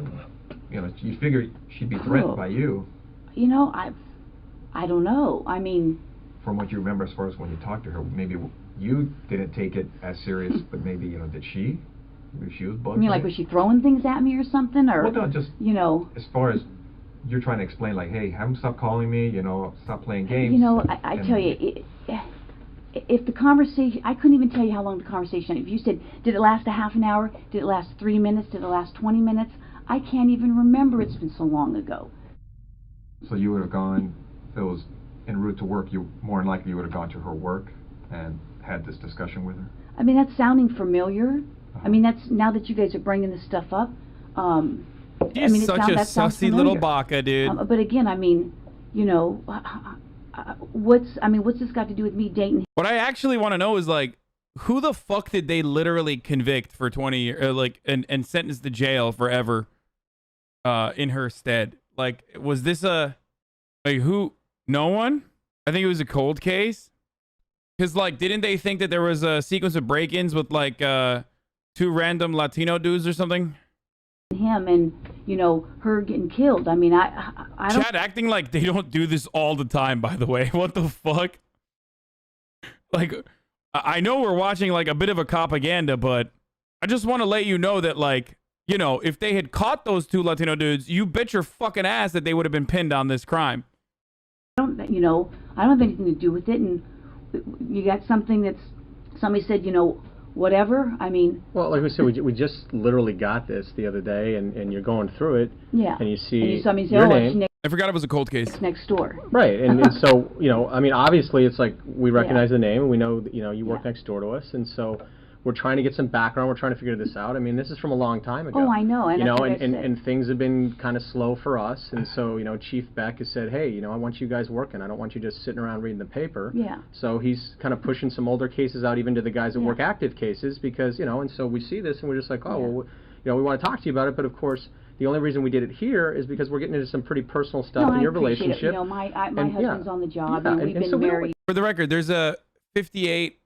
you know, you figure she'd be threatened by you.
You know, I don't know. I mean...
From what you remember as far as when you talked to her, maybe you didn't take it as serious, but maybe, you know, did she? Maybe she was bugged.
You mean, like, was she throwing things at me or something? Or,
well, no, just,
you know...
As far as you're trying to explain, like, hey, have them stop calling me, you know, stop playing games.
You know, I tell you, if the conversation... I couldn't even tell you how long the conversation... If you said, did it last a half an hour? Did it last 3 minutes? Did it last 20 minutes? I can't even remember. It's been so long ago.
So you would have gone, if it was en route to work, you more than likely would have gone to her work and had this discussion with her?
I mean, that's sounding familiar. I mean, that's, now that you guys are bringing this stuff up,
You're
I mean,
such a sussy little baka, dude.
But again, I mean, you know, what's this got to do with me dating?
What I actually want to know is, like, who the fuck did they literally convict for 20 years, like, and sentence to jail forever, in her stead? Like, was this who? No one? I think it was a cold case. Because, like, didn't they think that there was a sequence of break-ins with, like, 2 random Latino dudes or something?
Him and, you know, her getting killed. I mean, I don't...
Chad acting like they don't do this all the time, by the way. What the fuck? Like, I know we're watching, like, a bit of a propaganda, but I just want to let you know that, like, you know, if they had caught those 2 Latino dudes, you bet your fucking ass that they would have been pinned on this crime.
I don't have anything to do with it, and you got something that's, somebody said, you know, whatever. I mean,
well, like we said, we just literally got this the other day, and you're going through it.
Yeah.
And you see
and you saw me say,
your
it's
name.
I forgot it was a cold case.
It's next door.
Right, and so, you know, I mean, obviously, it's like we recognize the name, and we know that, you know, you work next door to us, and so we're trying to get some background. We're trying to figure this out. I mean, this is from a long time ago.
Oh, I know. And
you know,
that's
and things have been kind of slow for us. And so, you know, Chief Beck has said, hey, you know, I want you guys working. I don't want you just sitting around reading the paper.
Yeah.
So he's kind of pushing some older cases out even to the guys that work active cases because, you know, and so we see this and we're just like, oh, well, you know, we want to talk to you about it. But, of course, the only reason we did it here is because we're getting into some pretty personal stuff in your relationship.
You know, my husband's on the job, and we've been married.
For the record, there's a 58,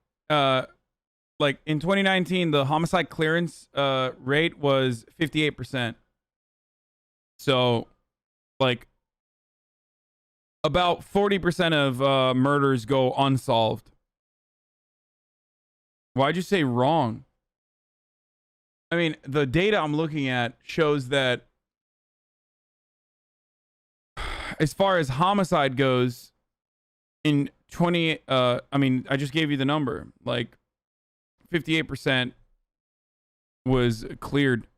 like in 2019, the homicide clearance rate was 58%. So, like, about 40% of murders go unsolved. Why'd you say wrong? I mean, the data I'm looking at shows that as far as homicide goes, in 20, I mean, I just gave you the number, like 58% was cleared.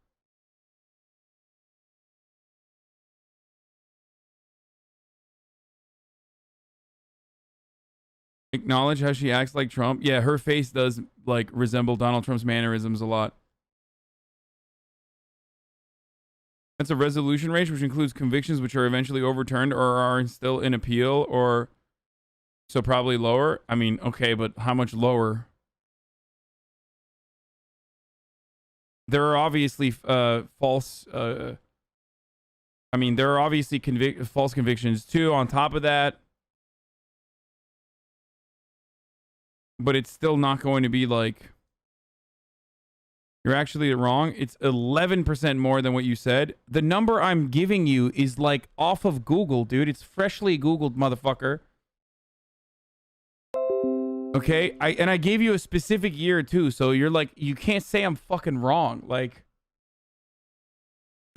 Acknowledge how she acts like Trump. Yeah, her face does like resemble Donald Trump's mannerisms a lot. That's a resolution rate, which includes convictions which are eventually overturned or are still in appeal, or so probably lower. I mean, okay, but how much lower? There are obviously false. I mean, there are obviously false convictions too. On top of that, but it's still not going to be like. You're actually wrong. It's 11% more than what you said. The number I'm giving you is like off of Google, dude. It's freshly Googled, motherfucker. Okay? I gave you a specific year too, so you're like, you can't say I'm fucking wrong. Like,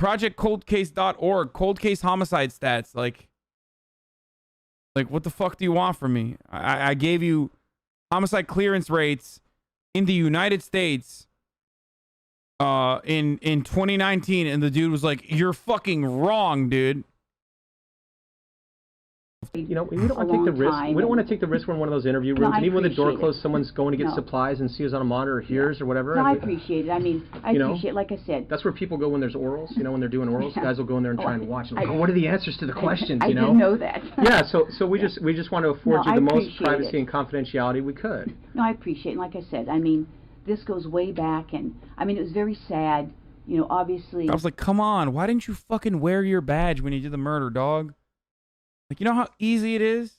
projectcoldcase.org, cold case homicide stats. Like what the fuck do you want from me? I gave you homicide clearance rates in the United States in 2019, and the dude was like, "You're fucking wrong, dude."
You know, we don't want to take the risk. We don't want to take the risk when one of those interview rooms, and even when the door closed, someone's going to get supplies and sees us on a monitor or hears or whatever.
No, I appreciate it. I mean, I appreciate, like I said.
That's where people go when there's orals. You know, when they're doing orals, guys will go in there and try and watch. And like, what are the answers to the questions? You know.
I didn't know that.
Yeah, so we just want to afford you the most privacy and confidentiality we could.
No, I appreciate it. And like I said, I mean, this goes way back, and I mean, it was very sad. You know, obviously.
I was like, come on, why didn't you fucking wear your badge when you did the murder, dog? Like, you know how easy it is?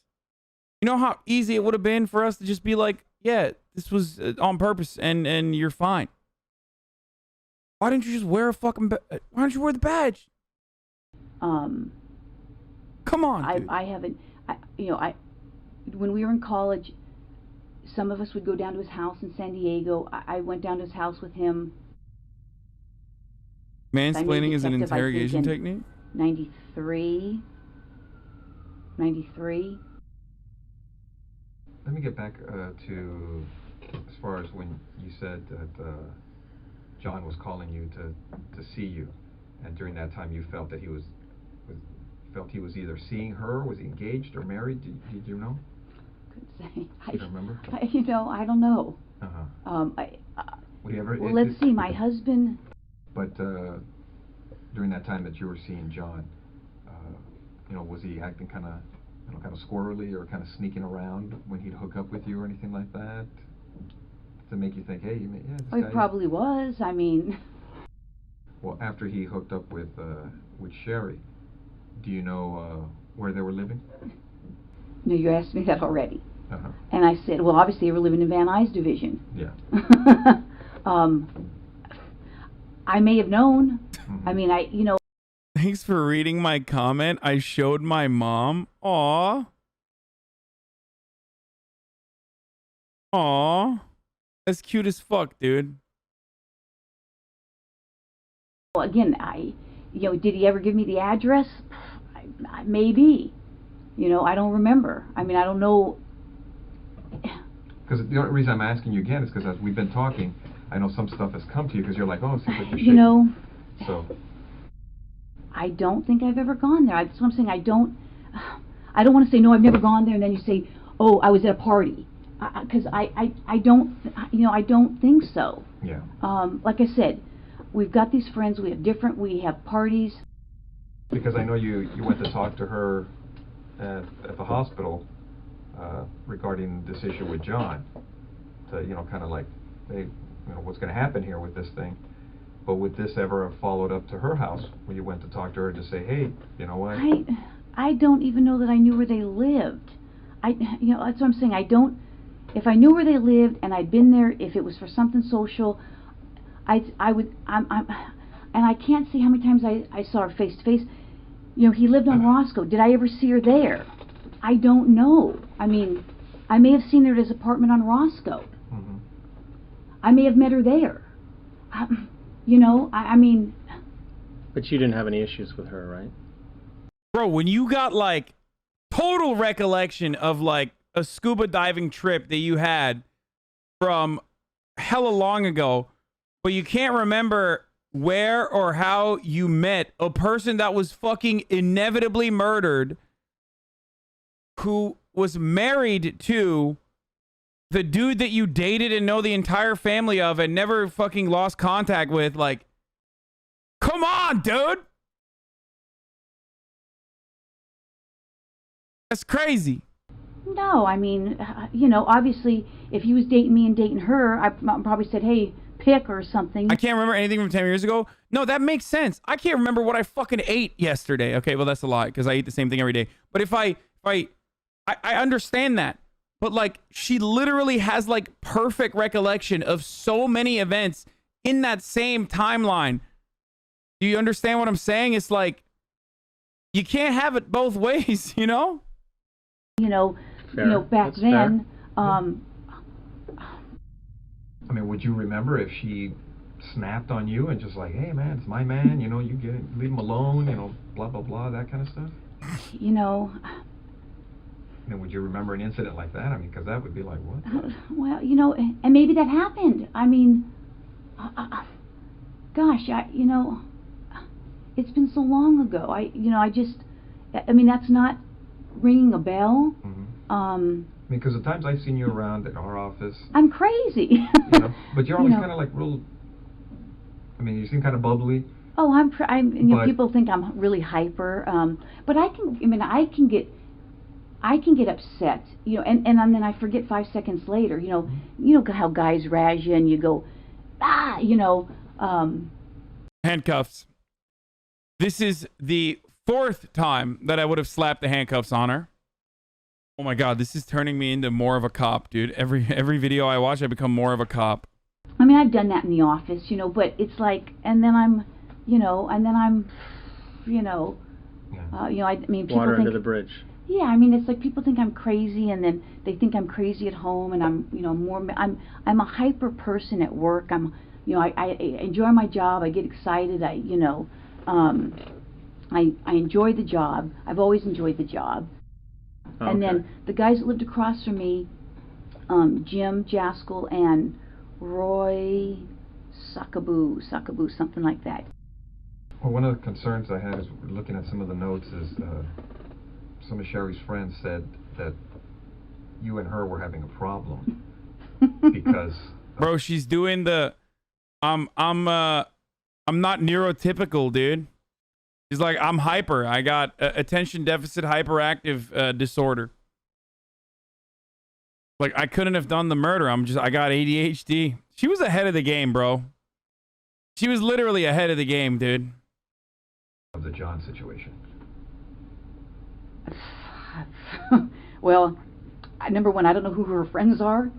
You know how easy it would have been for us to just be like, yeah, this was on purpose, and you're fine. Why didn't you just wear a fucking why don't you wear the badge? Come on,
I haven't, you know, when we were in college, some of us would go down to his house in San Diego. I went down to his house with him.
Mansplaining is an interrogation technique?
93.
Let me get back to as far as when you said that John was calling you to see you, and during that time you felt that he was either seeing her, was he engaged or married? Did you know?
Couldn't say.
You don't remember?
You know, I don't know. Well, let's see. My husband.
But during that time that you were seeing John, you know, was he acting kind of squirrely or kind of sneaking around when he'd hook up with you or anything like that, to make you think, hey, yeah, this guy.
He probably was. I mean.
Well, after he hooked up with Sherry, do you know where they were living?
No, you asked me that already. And I said, well, obviously they were living in Van Nuys division.
Yeah.
I may have known. I mean, you know.
Thanks for reading my comment. I showed my mom. Aw. That's cute as fuck, dude.
Well, again, you know, did he ever give me the address? Maybe. You know, I don't remember. I mean, I don't know.
Because the only reason I'm asking you again is because as we've been talking, I know some stuff has come to you because you're like, oh, it seems like you're shaking.
You know.
So.
I don't think I've ever gone there. That's what I'm saying. I don't want to say, no, I've never gone there, and then you say, oh, I was at a party. because I don't, I don't think so.
Yeah.
Like I said, we've got these friends, we have parties.
Because I know you went to talk to her at the hospital regarding this issue with John, to, kind of like, hey, what's going to happen here with this thing? But would this ever have followed up to her house when you went to talk to her to say, hey, you know what?
I don't even know that I knew where they lived. That's what I'm saying. If I knew where they lived and I'd been there, if it was for something social, I would, and I can't see how many times I saw her face to face. He lived on Roscoe. Did I ever see her there? I don't know. I mean, I may have seen her at his apartment on Roscoe.
Mm-hmm.
I may have met her there. I mean...
But you didn't have any issues with her, right?
Bro, when you got, like, total recollection of, like, a scuba diving trip that you had from hella long ago, but you can't remember where or how you met a person that was fucking inevitably murdered, who was married to the dude that you dated and know the entire family of and never fucking lost contact with, like, come on, dude. That's crazy.
No, I mean, obviously, if he was dating me and dating her, I probably said, hey, pick or something.
I can't remember anything from 10 years ago. No, that makes sense. I can't remember what I fucking ate yesterday. Okay, well, that's a lie, because I eat the same thing every day. But if I understand that. But, like, she literally has, like, perfect recollection of so many events in that same timeline. Do you understand what I'm saying? It's like, you can't have it both ways, you know?
Back
That's
then,
I mean, would you remember if she snapped on you and just like, hey, man, it's my man, you leave him alone, blah, blah, blah, that kind of stuff? And would you remember an incident like that? I mean, because that would be like, what?
Well, and maybe that happened. I mean, gosh, it's been so long ago. I mean, that's not ringing a bell.
Mm-hmm. I mean, because the times I've seen you around at our office,
I'm crazy.
But you're always kind of like real. I mean, you seem kind of bubbly.
Oh, people think I'm really hyper. But I can get upset, and then I forget 5 seconds later. How guys razz you and you go,
Handcuffs. This is the 4th time that I would have slapped the handcuffs on her. Oh my God, this is turning me into more of a cop, dude. Every video I watch, I become more of a cop.
I mean, I've done that in the office, but it's like, and then I'm, people
water
think,
under the bridge.
Yeah, I mean, it's like people think I'm crazy, and then they think I'm crazy at home, and I'm a hyper person at work. I enjoy my job. I get excited. I enjoy the job. I've always enjoyed the job.
Okay.
And then the guys that lived across from me, Jim Jaskell and Roy Sakaboo, something like that.
Well, one of the concerns I had is looking at some of the notes is some of Sherry's friends said that you and her were having a problem because
bro, she's doing the I'm not neurotypical, dude. She's like, I'm hyper. I got attention deficit hyperactive disorder. Like, I couldn't have done the murder. I got ADHD. She was ahead of the game, bro. She was literally ahead of the game, dude.
Of the John situation.
Well, number one, I don't know who her friends are.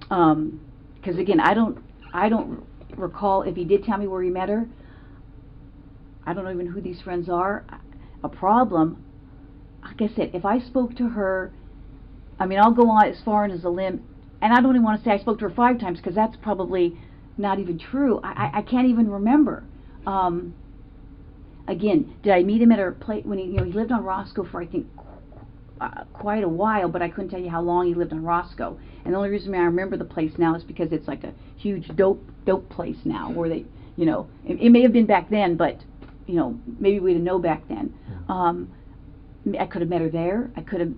Because again, I don't recall if he did tell me where he met her. I don't know even who these friends are. A problem, like I said, if I spoke to her, I mean, I'll go on as far as a limb, and I don't even want to say I spoke to her 5 times, because that's probably not even true. I can't even remember. Again, did I meet him at her place when he lived on Roscoe for, I think, quite a while, but I couldn't tell you how long he lived on Roscoe. And the only reason I remember the place now is because it's like a huge dope place now, where they, it may have been back then, but maybe we didn't know back then. I could have met her there. I could have,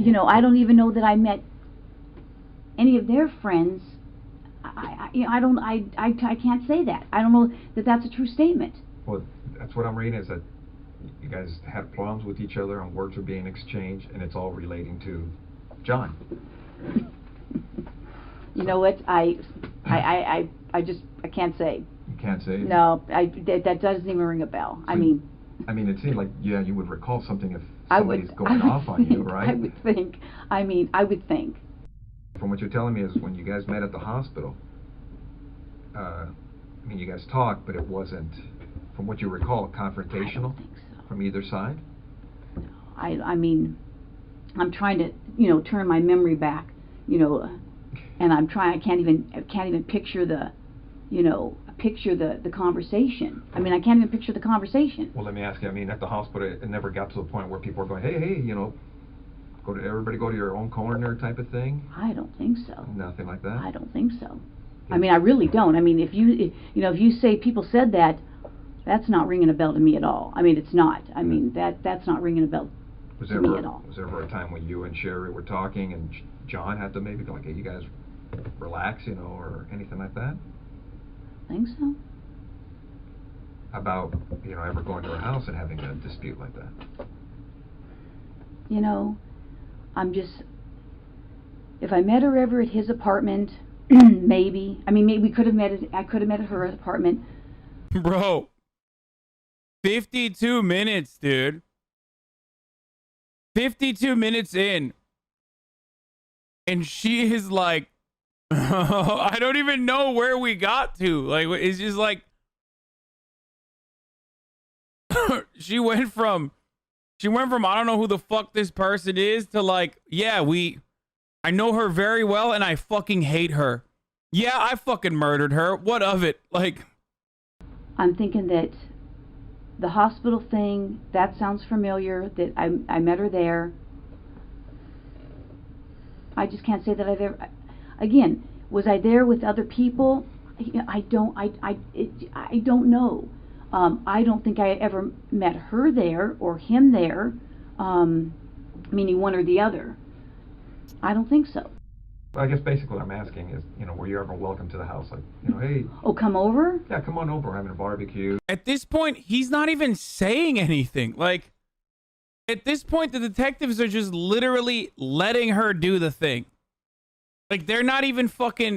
you know, I don't even know that I met any of their friends. I can't say that. I don't know that that's a true statement.
Well, that's what I'm reading, is that you guys had problems with each other and words were being exchanged, and it's all relating to John.
You know what? I can't say.
You can't say?
No, that doesn't even ring a bell.
So, I mean, it seemed like, yeah, you would recall something if somebody's going off on you, right?
I would think. I would think.
From what you're telling me is when you guys met at the hospital, I mean, you guys talked, but it wasn't, from what you recall, confrontational?
I don't think so.
From either side?
I mean, I'm trying to, you know, turn my memory back, you know, and I can't even picture the, you know, the conversation. I mean, I can't even picture the conversation.
Well, let me ask you, I mean, at the hospital, it never got to the point where people are going, hey, you know, everybody go to your own corner type of thing?
I don't think so.
Nothing like that?
I don't think so. I mean, I really don't. I mean, if you say people said that, that's not ringing a bell to me at all. I mean, it's not. I mean, that's not ringing a bell to me at all.
Was there ever a time when you and Sherry were talking and John had to maybe go like, hey, you guys relax, you know, or anything like that?
I think so.
About, you know, ever going to her house and having a dispute like that?
You know, if I met her ever at his apartment, maybe. I mean, maybe I could have met at her apartment.
Bro, 52 minutes, dude. 52 minutes in. And she is like, I don't even know where we got to. Like, it's just like, she went from I don't know who the fuck this person is to like, yeah, I know her very well and I fucking hate her. Yeah, I fucking murdered her. What of it? Like,
I'm thinking that the hospital thing, that sounds familiar, that I met her there. I just can't say that I've ever, again, was I there with other people? I don't know. I don't think I ever met her there or him there, meaning one or the other. I don't think so.
Well, I guess basically what I'm asking is, you know, were you ever welcome to the house? Like, you know, hey.
Oh, come over?
Yeah, come on over. We're having a barbecue.
At this point, he's not even saying anything. Like, at this point, the detectives are just literally letting her do the thing. Like, they're not even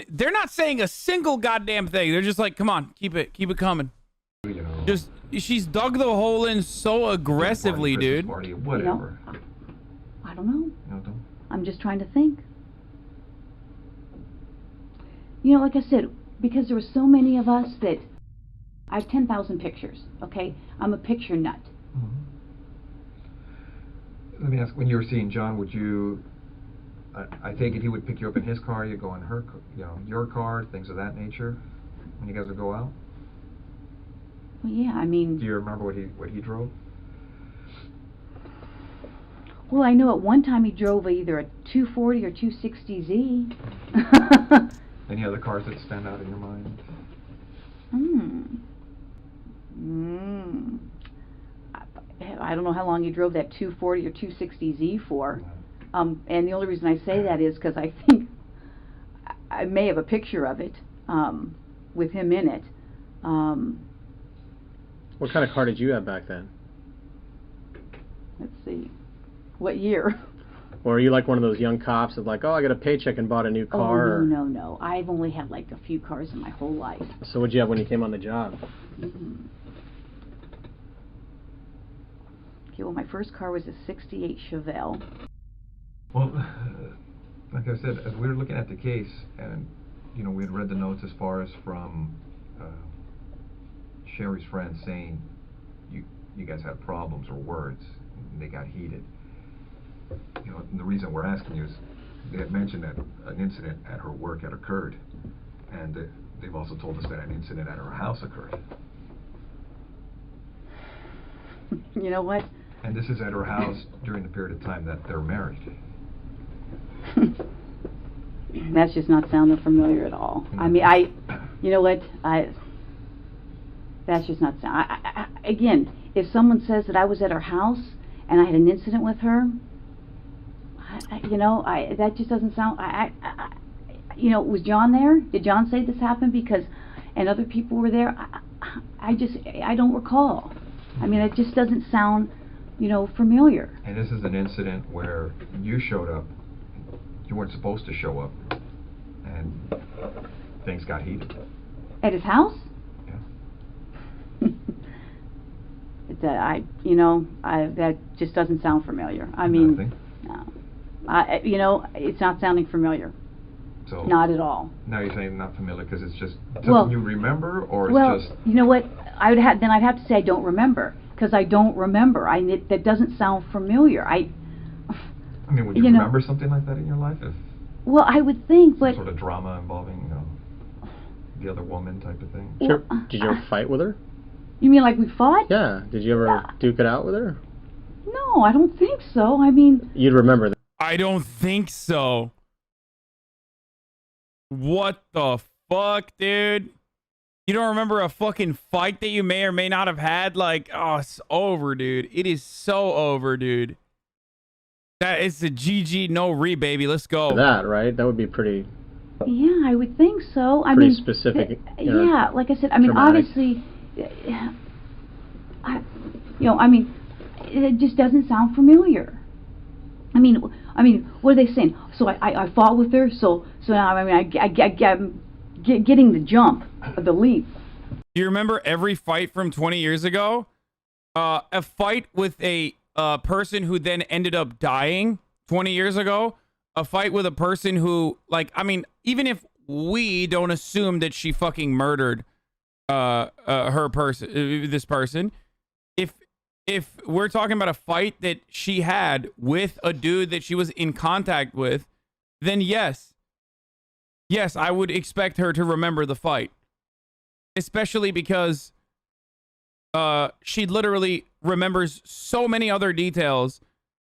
they're not saying a single goddamn thing. They're just like, come on, keep it coming.
You know,
just, she's dug the hole in so aggressively, dude.
Party, whatever.
You know, I don't know.
You know,
I'm just trying to think. You know, like I said, because there were so many of us that I have 10,000 pictures, okay? I'm a picture nut.
Mm-hmm. Let me ask, when you were seeing John, would you, I take it he would pick you up in his car, you go in her, you know, your car, things of that nature, when you guys would go out?
Well, yeah, I mean...
Do you remember what he drove?
Well, I know at one time he drove either a 240 or 260Z.
Any other cars that stand out in your mind?
I don't know how long he drove that 240 or 260Z for. And the only reason I say that is because I think I may have a picture of it with him in it.
What kind of car did you have back then?
Let's see. What year?
Or are you like one of those young cops that like, oh, I got a paycheck and bought a new car?
Oh, no. I've only had like a few cars in my whole life.
So what'd you have when you came on the job?
Okay, well, my first car was a 68 Chevelle.
Well, like I said, as we were looking at the case, and, you know, we had read the notes as far as from Sherry's friend saying you guys had problems or words, and they got heated. You know, and the reason we're asking you is they had mentioned that an incident at her work had occurred, and they've also told us that an incident at her house occurred.
You know what?
And this is at her house during the period of time that they're married.
That's just not sounding familiar at all. I mean, you know what? That's just not sound. Again, if someone says that I was at her house and I had an incident with her, that just doesn't sound. Was John there? Did John say this happened? Because, and other people were there. I don't recall. I mean, it just doesn't sound, familiar.
And this is an incident where you showed up. You weren't supposed to show up, and things got heated.
At his house?
Yeah.
That just doesn't sound familiar. I mean, no. It's not sounding familiar.
So
not at all.
Now you're saying not familiar because it's just something you remember, or it's just.
You know what? I'd have to say I don't remember, because I don't remember. That doesn't sound familiar.
I mean, would you remember something like that in your life?
Well, I would think, but
sort of drama involving, the other woman type of thing.
Sure. Did you ever fight with her?
You mean like we fought?
Yeah. Did you ever duke it out with her?
No, I don't think so. I mean.
You'd remember that.
I don't think so. What the fuck, dude? You don't remember a fucking fight that you may or may not have had? Like, oh, it's over, dude. It is so over, dude. That is the GG no re, baby. Let's go.
That, right? That would be pretty.
Yeah, I would think so.
Pretty specific.
Yeah, like I said, I mean,
dramatic.
obviously, it just doesn't sound familiar. I mean, what are they saying? So I fought with her. So now I'm getting the jump, the leap.
Do you remember every fight from 20 years ago? A fight with a person who then ended up dying 20 years ago. A fight with a person who, even if we don't assume that she fucking murdered this person, if we're talking about a fight that she had with a dude that she was in contact with, then yes, I would expect her to remember the fight, especially because she literally remembers so many other details,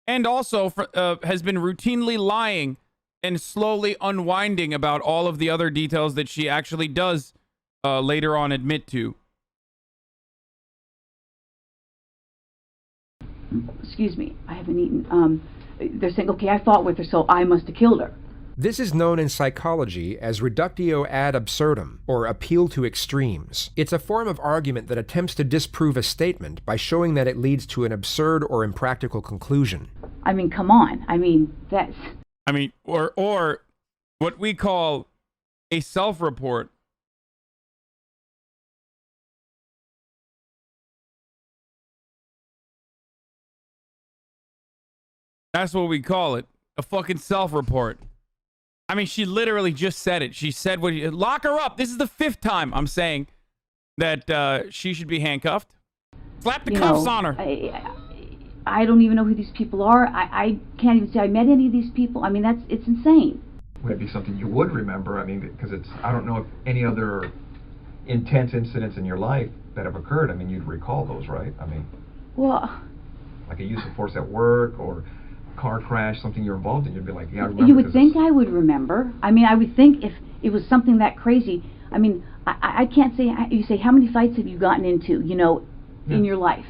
and also has been routinely lying and slowly unwinding about all of the other details that she actually does later on admit to.
Excuse me, I haven't eaten. They're saying, okay, I fought with her, so I must have killed her.
This is known in psychology as reductio ad absurdum, or appeal to extremes. It's a form of argument that attempts to disprove a statement by showing that it leads to an absurd or impractical conclusion.
I mean, come on. I mean, that's...
I mean, or what we call a self-report. That's what we call it. A fucking self-report. I mean, she literally just said it. She said, lock her up. This is the 5th time I'm saying that she should be handcuffed. Slap the cuffs on her.
I don't even know who these people are. I can't even say I met any of these people. I mean, it's insane.
Would it be something you would remember? I mean, because I don't know if any other intense incidents in your life that have occurred, I mean, you'd recall those, right? I mean,
well,
like a use of force at work or car crash, something you're involved in, you'd be like, yeah, I remember.
You would think I would remember. I mean, I would think if it was something that crazy. I mean, I can't say. You say, how many fights have you gotten into, in your life?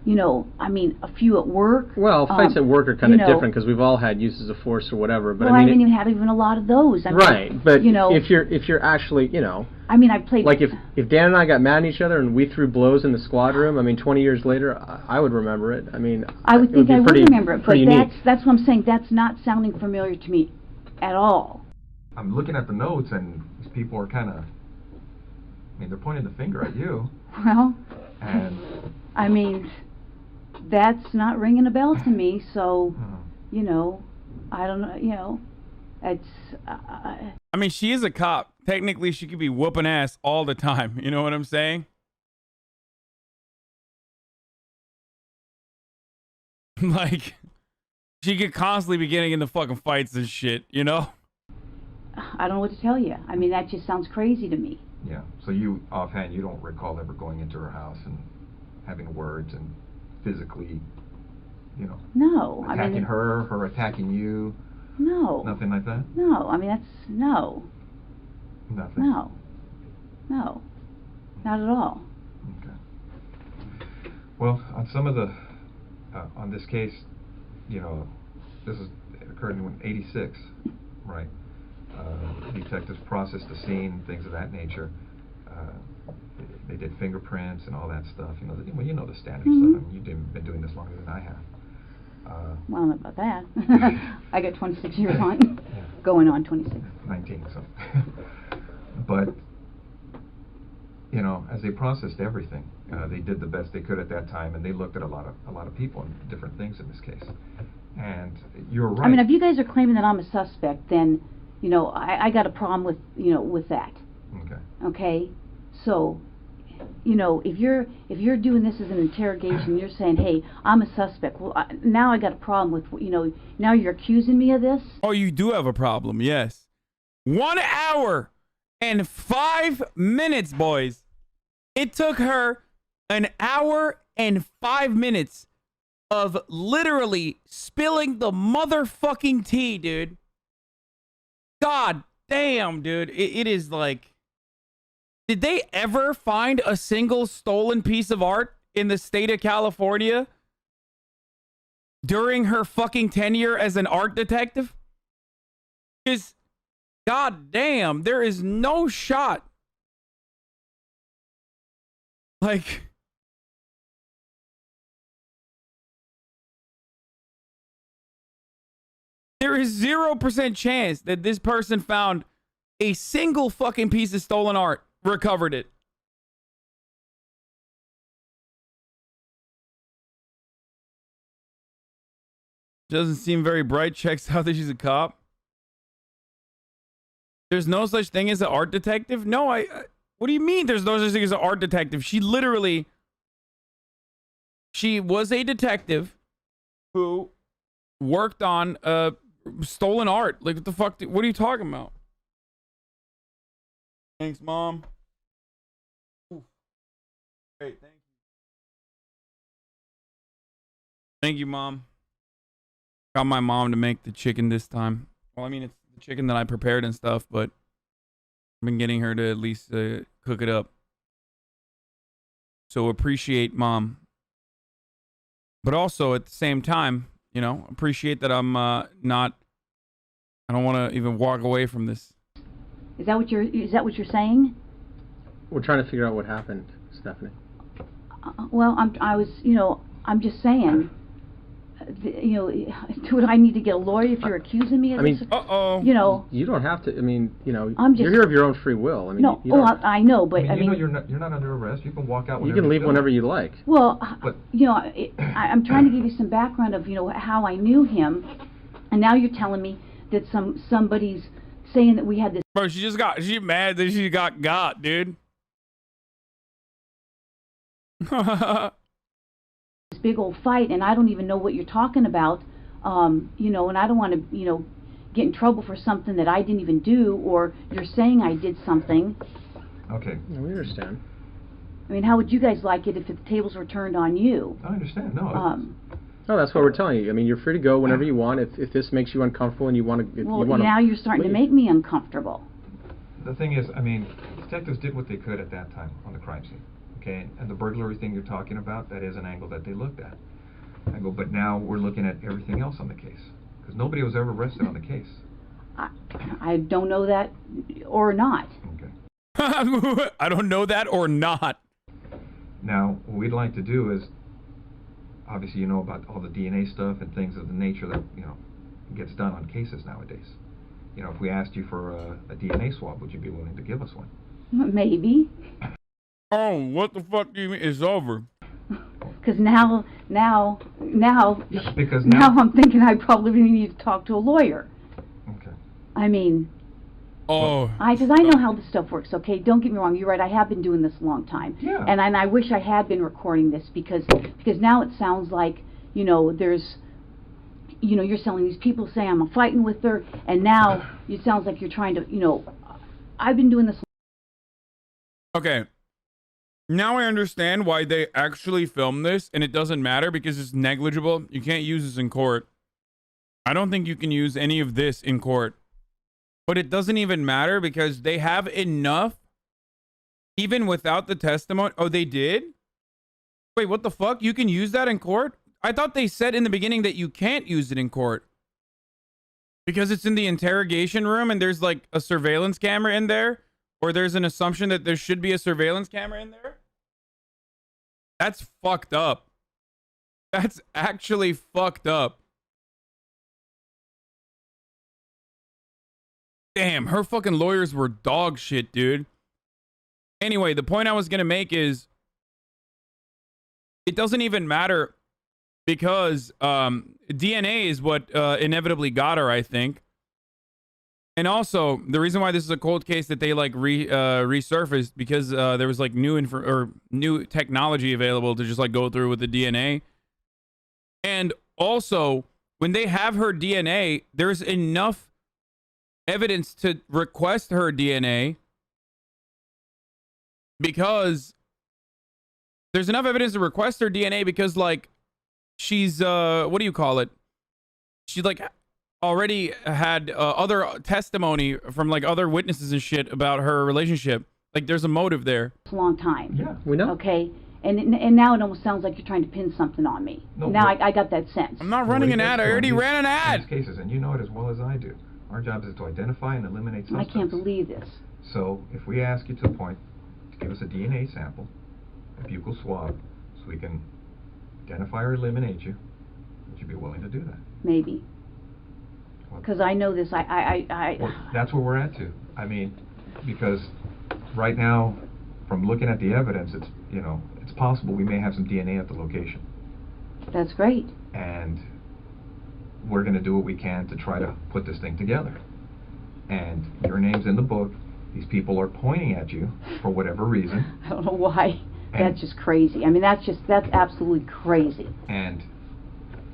I mean, a few at work.
Well, fights at work are kind of different because we've all had uses of force or whatever. But
well, I haven't even had a lot of those. I mean,
right, but if you're actually,
I mean, I played.
Like if Dan and I got mad at each other and we threw blows in the squad room, I mean, 20 years later, I would remember it. I mean,
I would think I would remember it, but
unique.
that's what I'm saying. That's not sounding familiar to me at all.
I'm looking at the notes, and these people are kind of, I mean, they're pointing the finger at you.
Well,
and
I mean, that's not ringing a bell to me. So, I don't know. It's.
I mean, she is a cop. Technically, she could be whooping ass all the time. You know what I'm saying? Like, she could constantly be getting into fucking fights and shit,
I don't know what to tell you. I mean, that just sounds crazy to me.
Yeah. So you, offhand, you don't recall ever going into her house and having words and physically,
No.
attacking her attacking you?
No.
Nothing like that?
No. I mean, that's... No.
Nothing?
No. No. Not at all.
Okay. Well, on some of the, on this case, this is it occurred in '86, right? Detectives processed the scene, things of that nature. They did fingerprints and all that stuff. You know, well, you know the standard stuff. I mean, you've been doing this longer than I have.
Well, I don't know about that. I got 26 years on, going on 26.
19, so. But, you know, as they processed everything, they did the best they could at that time, and they looked at a lot of people and different things in this case. And you're right.
I mean, if you guys are claiming that I'm a suspect, then, you know, I got a problem with, you know, with that.
Okay.
Okay? So, you know, if you're doing this as an interrogation, you're saying, hey, I'm a suspect. Well, now I got a problem with, you know, now you're accusing me of this?
Oh, you do have a problem, yes. 1 hour and 5 minutes, boys. It took her an hour and 5 minutes of literally spilling the motherfucking tea, dude. God damn, dude. It is like... Did they ever find a single stolen piece of art in the state of California during her fucking tenure as an art detective? Because, god damn, there is no shot. Like, there is 0% chance that this person found a single fucking piece of stolen art. Recovered it. Doesn't seem very bright. Checks out that she's a cop. There's no such thing as an art detective? No, what do you mean there's no such thing as an art detective? She was a detective who worked on stolen art. Like, what the fuck? What are you talking about? Thanks, Mom. Great, thank you. Thank you, Mom. Got my mom to make the chicken this time. Well, I mean, it's the chicken that I prepared and stuff, but I've been getting her to at least cook it up. So appreciate Mom. But also at the same time, you know, appreciate that I'm I don't want to even walk away from this.
Is that what you're saying?
We're trying to figure out what happened, Stephanie.
Well, I'm just saying, you know, do I need to get a lawyer if you're accusing me of this? You know,
you don't have to. I mean, you know,
you're
here of your own free will. I mean,
no, I know, but I mean,
you know, you're not under arrest. You can walk out.
You can leave whenever you like.
Well, you know, I'm trying to give you some background of, you know, how I knew him, and now you're telling me that somebody's saying that we had this.
Bro, she's mad that she got, dude.
This big old fight, and I don't even know what you're talking about, you know, and I don't want to, you know, get in trouble for something that I didn't even do, or you're saying I did something.
Okay.
Yeah, we understand.
I mean, how would you guys like it if the tables were turned on you?
I understand. No.
No, that's what we're telling you. I mean, you're free to go whenever you want. If this makes you uncomfortable and you want to,
well, now you're starting to make me uncomfortable.
The thing is, I mean, detectives did what they could at that time on the crime scene. Okay, and the burglary thing you're talking about, that is an angle that they looked at. But now we're looking at everything else on the case, because nobody was ever arrested on the case.
I don't know that or not.
Okay.
I don't know that or not.
Now, what we'd like to do is, obviously, you know about all the DNA stuff and things of the nature that, you know, gets done on cases nowadays. You know, if we asked you for a DNA swab, would you be willing to give us one?
Maybe.
Oh, what the fuck do you mean? It's over.
Because now
Because
I'm thinking I probably need to talk to a lawyer.
Okay.
I mean, because I know how this stuff works. Okay, don't get me wrong. You're right. I have been doing this a long time.
Yeah.
And I wish I had been recording this because now it sounds like, you know, there's, you know, you're selling these people saying I'm fighting with her, and now it sounds like you're trying to, you know, I've been doing this.
Okay. Now I understand why they actually filmed this, and it doesn't matter because it's negligible. You can't use this in court. I don't think you can use any of this in court. But it doesn't even matter because they have enough, even without the testimony. Oh, they did? Wait, what the fuck? You can use that in court? I thought they said in the beginning that you can't use it in court. Because it's in the interrogation room and there's like a surveillance camera in there, or there's an assumption that there should be a surveillance camera in there. That's fucked up. That's actually fucked up. Damn, her fucking lawyers were dog shit, dude. Anyway, the point I was gonna make is it doesn't even matter because DNA is what inevitably got her, I think. And also, the reason why this is a cold case that they like resurfaced because there was like new technology available to just like go through with the DNA. And also, when they have her DNA, there's enough evidence to request her DNA because there's enough evidence to request her DNA because like she's what do you call it? She like already had other testimony from like other witnesses and shit about her relationship. Like there's a motive there.
It's a long time.
Yeah, we know.
Okay. And now it almost sounds like you're trying to pin something on me.
No,
now I got that sense.
I'm not running an ad. I already ran an ad.
These cases, and you know it as well as I do. Our job is to identify and eliminate suspects.
I can't believe this.
So if we ask you to the point to give us a DNA sample, a buccal swab, so we can identify or eliminate you, would you be willing to do that?
Maybe. Because I know this.
Well, that's where we're at too. I mean, because right now, from looking at the evidence, it's, you know, it's possible we may have some DNA at the location.
That's great.
And we're going to do what we can to try to put this thing together. And your name's in the book. These people are pointing at you for whatever reason.
I don't know why. That's just crazy. I mean, that's absolutely crazy.
And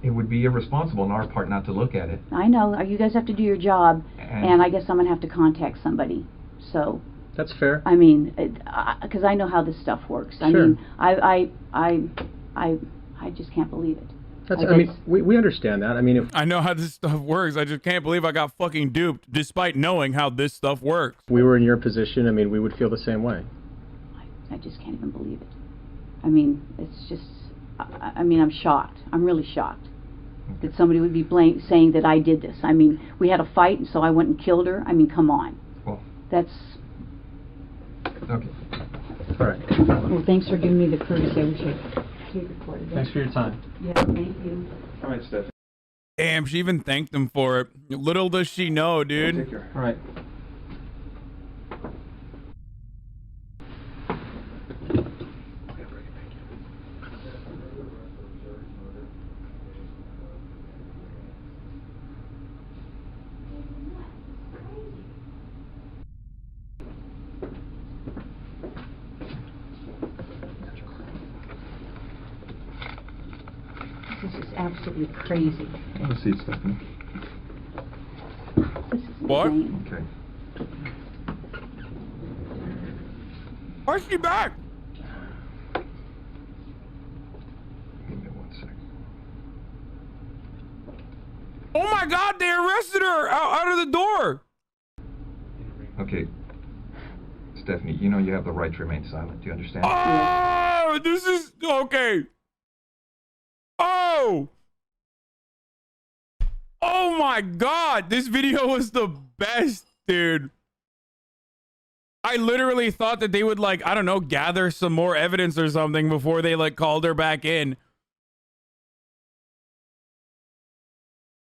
it would be irresponsible on our part not to look at it.
I know. You guys have to do your job, and I guess I'm going to have to contact somebody. So.
That's fair.
I mean, because I know how this stuff works. I mean, I just can't believe it.
I mean, we understand that. I mean,
I know how this stuff works. I just can't believe I got fucking duped despite knowing how this stuff works.
If we were in your position, I mean, we would feel the same way.
I just can't even believe it. I mean, it's just, I mean, I'm shocked. I'm really shocked that somebody would be saying that I did this. I mean, we had a fight, and so I went and killed her. I mean, come on.
Well,
that's...
Okay.
All right.
Well, thanks for giving me the courtesy. I wish I recorded that.
Thanks for your time.
Yeah, thank you.
All right, Stephanie.
Damn, she even thanked him for it. Little does she know, dude.
Take care.
All right.
This is absolutely crazy.
Have a seat, Stephanie.
This is
What?
insane.
Okay.
Why's she back?
Give me 1 second.
Oh my God, they arrested her out of the door.
Okay. Stephanie, you know you have the right to remain silent. Do you understand?
Oh, this is okay. Oh. Oh my God, this video was the best, dude. I literally thought that they would like, I don't know, gather some more evidence or something before they like called her back in.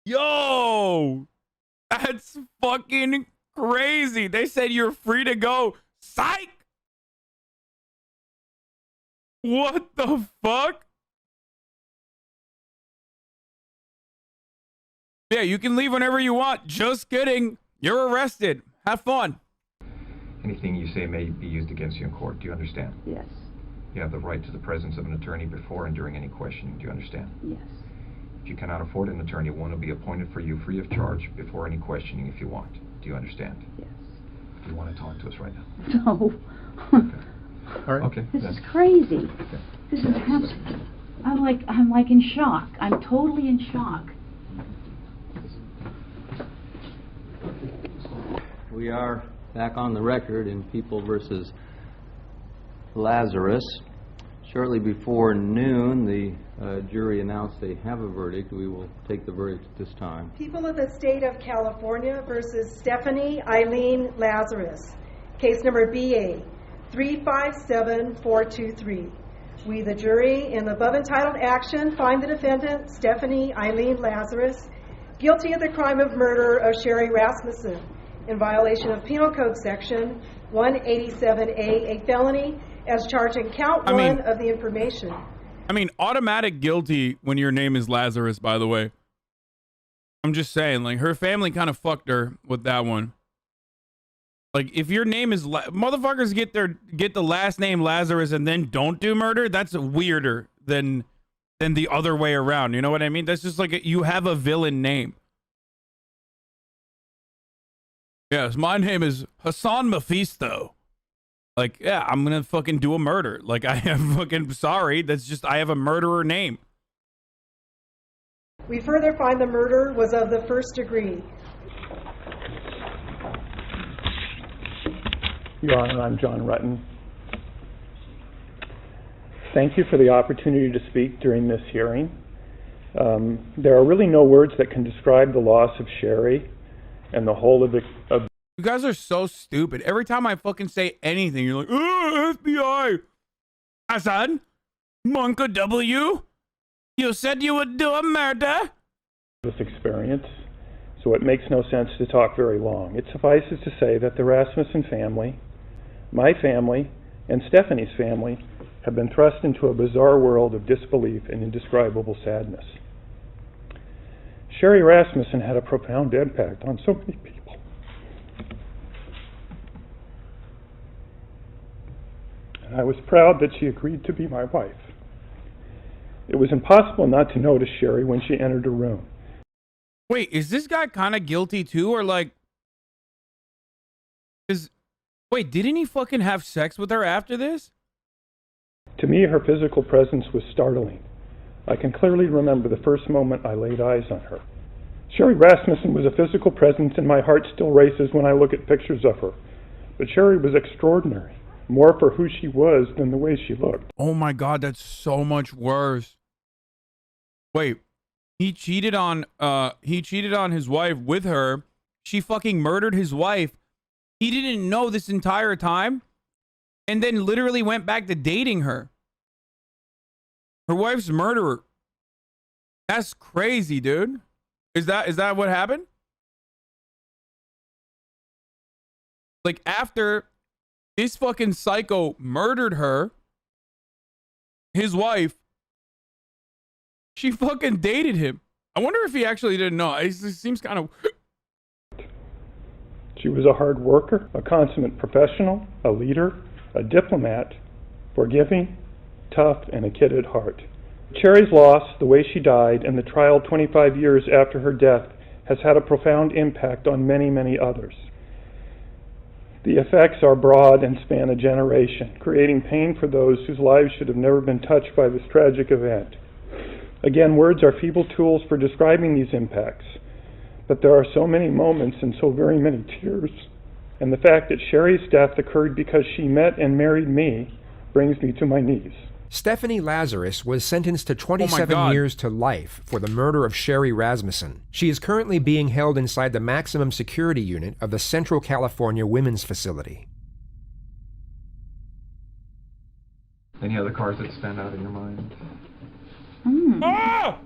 Yo, that's fucking crazy. They said you're free to go. Psych. What the fuck? Yeah, you can leave whenever you want. Just kidding. You're arrested. Have fun.
Anything you say may be used against you in court. Do you understand?
Yes.
You have the right to the presence of an attorney before and during any questioning. Do you understand?
Yes.
If you cannot afford an attorney, one will be appointed for you free of charge before any questioning if you want. Do you understand?
Yes.
Do you want to talk to us right now?
No.
Okay.
All right.
Okay.
This
then.
is crazy.
Okay.
This is I'm like in shock. I'm totally in shock.
We are back on the record in People versus Lazarus. Shortly before noon, the jury announced they have a verdict. We will take the verdict at this time.
People of the State of California versus Stephanie Eileen Lazarus. Case number BA 357423. We, the jury, in the above entitled action, find the defendant, Stephanie Eileen Lazarus, guilty of the crime of murder of Sherry Rasmussen in violation of Penal Code Section 187A, a felony, as charged in count one of the information.
I mean, automatic guilty when your name is Lazarus, by the way. I'm just saying, like, her family kind of fucked her with that one. Like, if your name is motherfuckers get the last name Lazarus and then don't do murder, that's weirder than the other way around. You know what I mean? That's just like you have a villain name. Yes, my name is Hassan Mephisto. Like, yeah, I'm gonna fucking do a murder. Like, I am fucking sorry. That's just, I have a murderer name.
We further find the murder was of the first degree.
Your Honor, I'm John Rutten. Thank you for the opportunity to speak during this hearing. There are really no words that can describe the loss of Sherry and the whole of
You guys are so stupid. Every time I fucking say anything, you're like, oh, FBI. Hassan, Monka W, you said you would do a murder?
This experience, so it makes no sense to talk very long. It suffices to say that the Rasmussen family, my family, and Stephanie's family have been thrust into a bizarre world of disbelief and indescribable sadness. Sherry Rasmussen had a profound impact on so many people. And I was proud that she agreed to be my wife. It was impossible not to notice Sherry when she entered a room.
Wait, is this guy kind of guilty too, or like, wait, didn't he fucking have sex with her after this?
To me, her physical presence was startling. I can clearly remember the first moment I laid eyes on her. Sherry Rasmussen was a physical presence, and my heart still races when I look at pictures of her. But Sherry was extraordinary, more for who she was than the way she looked.
Oh my God, that's so much worse. Wait, he cheated on his wife with her. She fucking murdered his wife. He didn't know this entire time, and then literally went back to dating her. Her wife's murderer. That's crazy, dude. Is that what happened? Like, after this fucking psycho murdered her, his wife, she fucking dated him. I wonder if he actually didn't know. It seems kind of...
She was a hard worker, a consummate professional, a leader, a diplomat, forgiving, tough, and a kid at heart. Sherry's loss, the way she died, and the trial 25 years after her death has had a profound impact on many, many others. The effects are broad and span a generation, creating pain for those whose lives should have never been touched by this tragic event. Again, words are feeble tools for describing these impacts, but there are so many moments and so very many tears. And the fact that Sherry's death occurred because she met and married me brings me to my knees.
Stephanie Lazarus was sentenced to 27 years to life for the murder of Sherry Rasmussen. She is currently being held inside the maximum security unit of the Central California Women's Facility.
Any other cars that stand out in your mind?
Ah!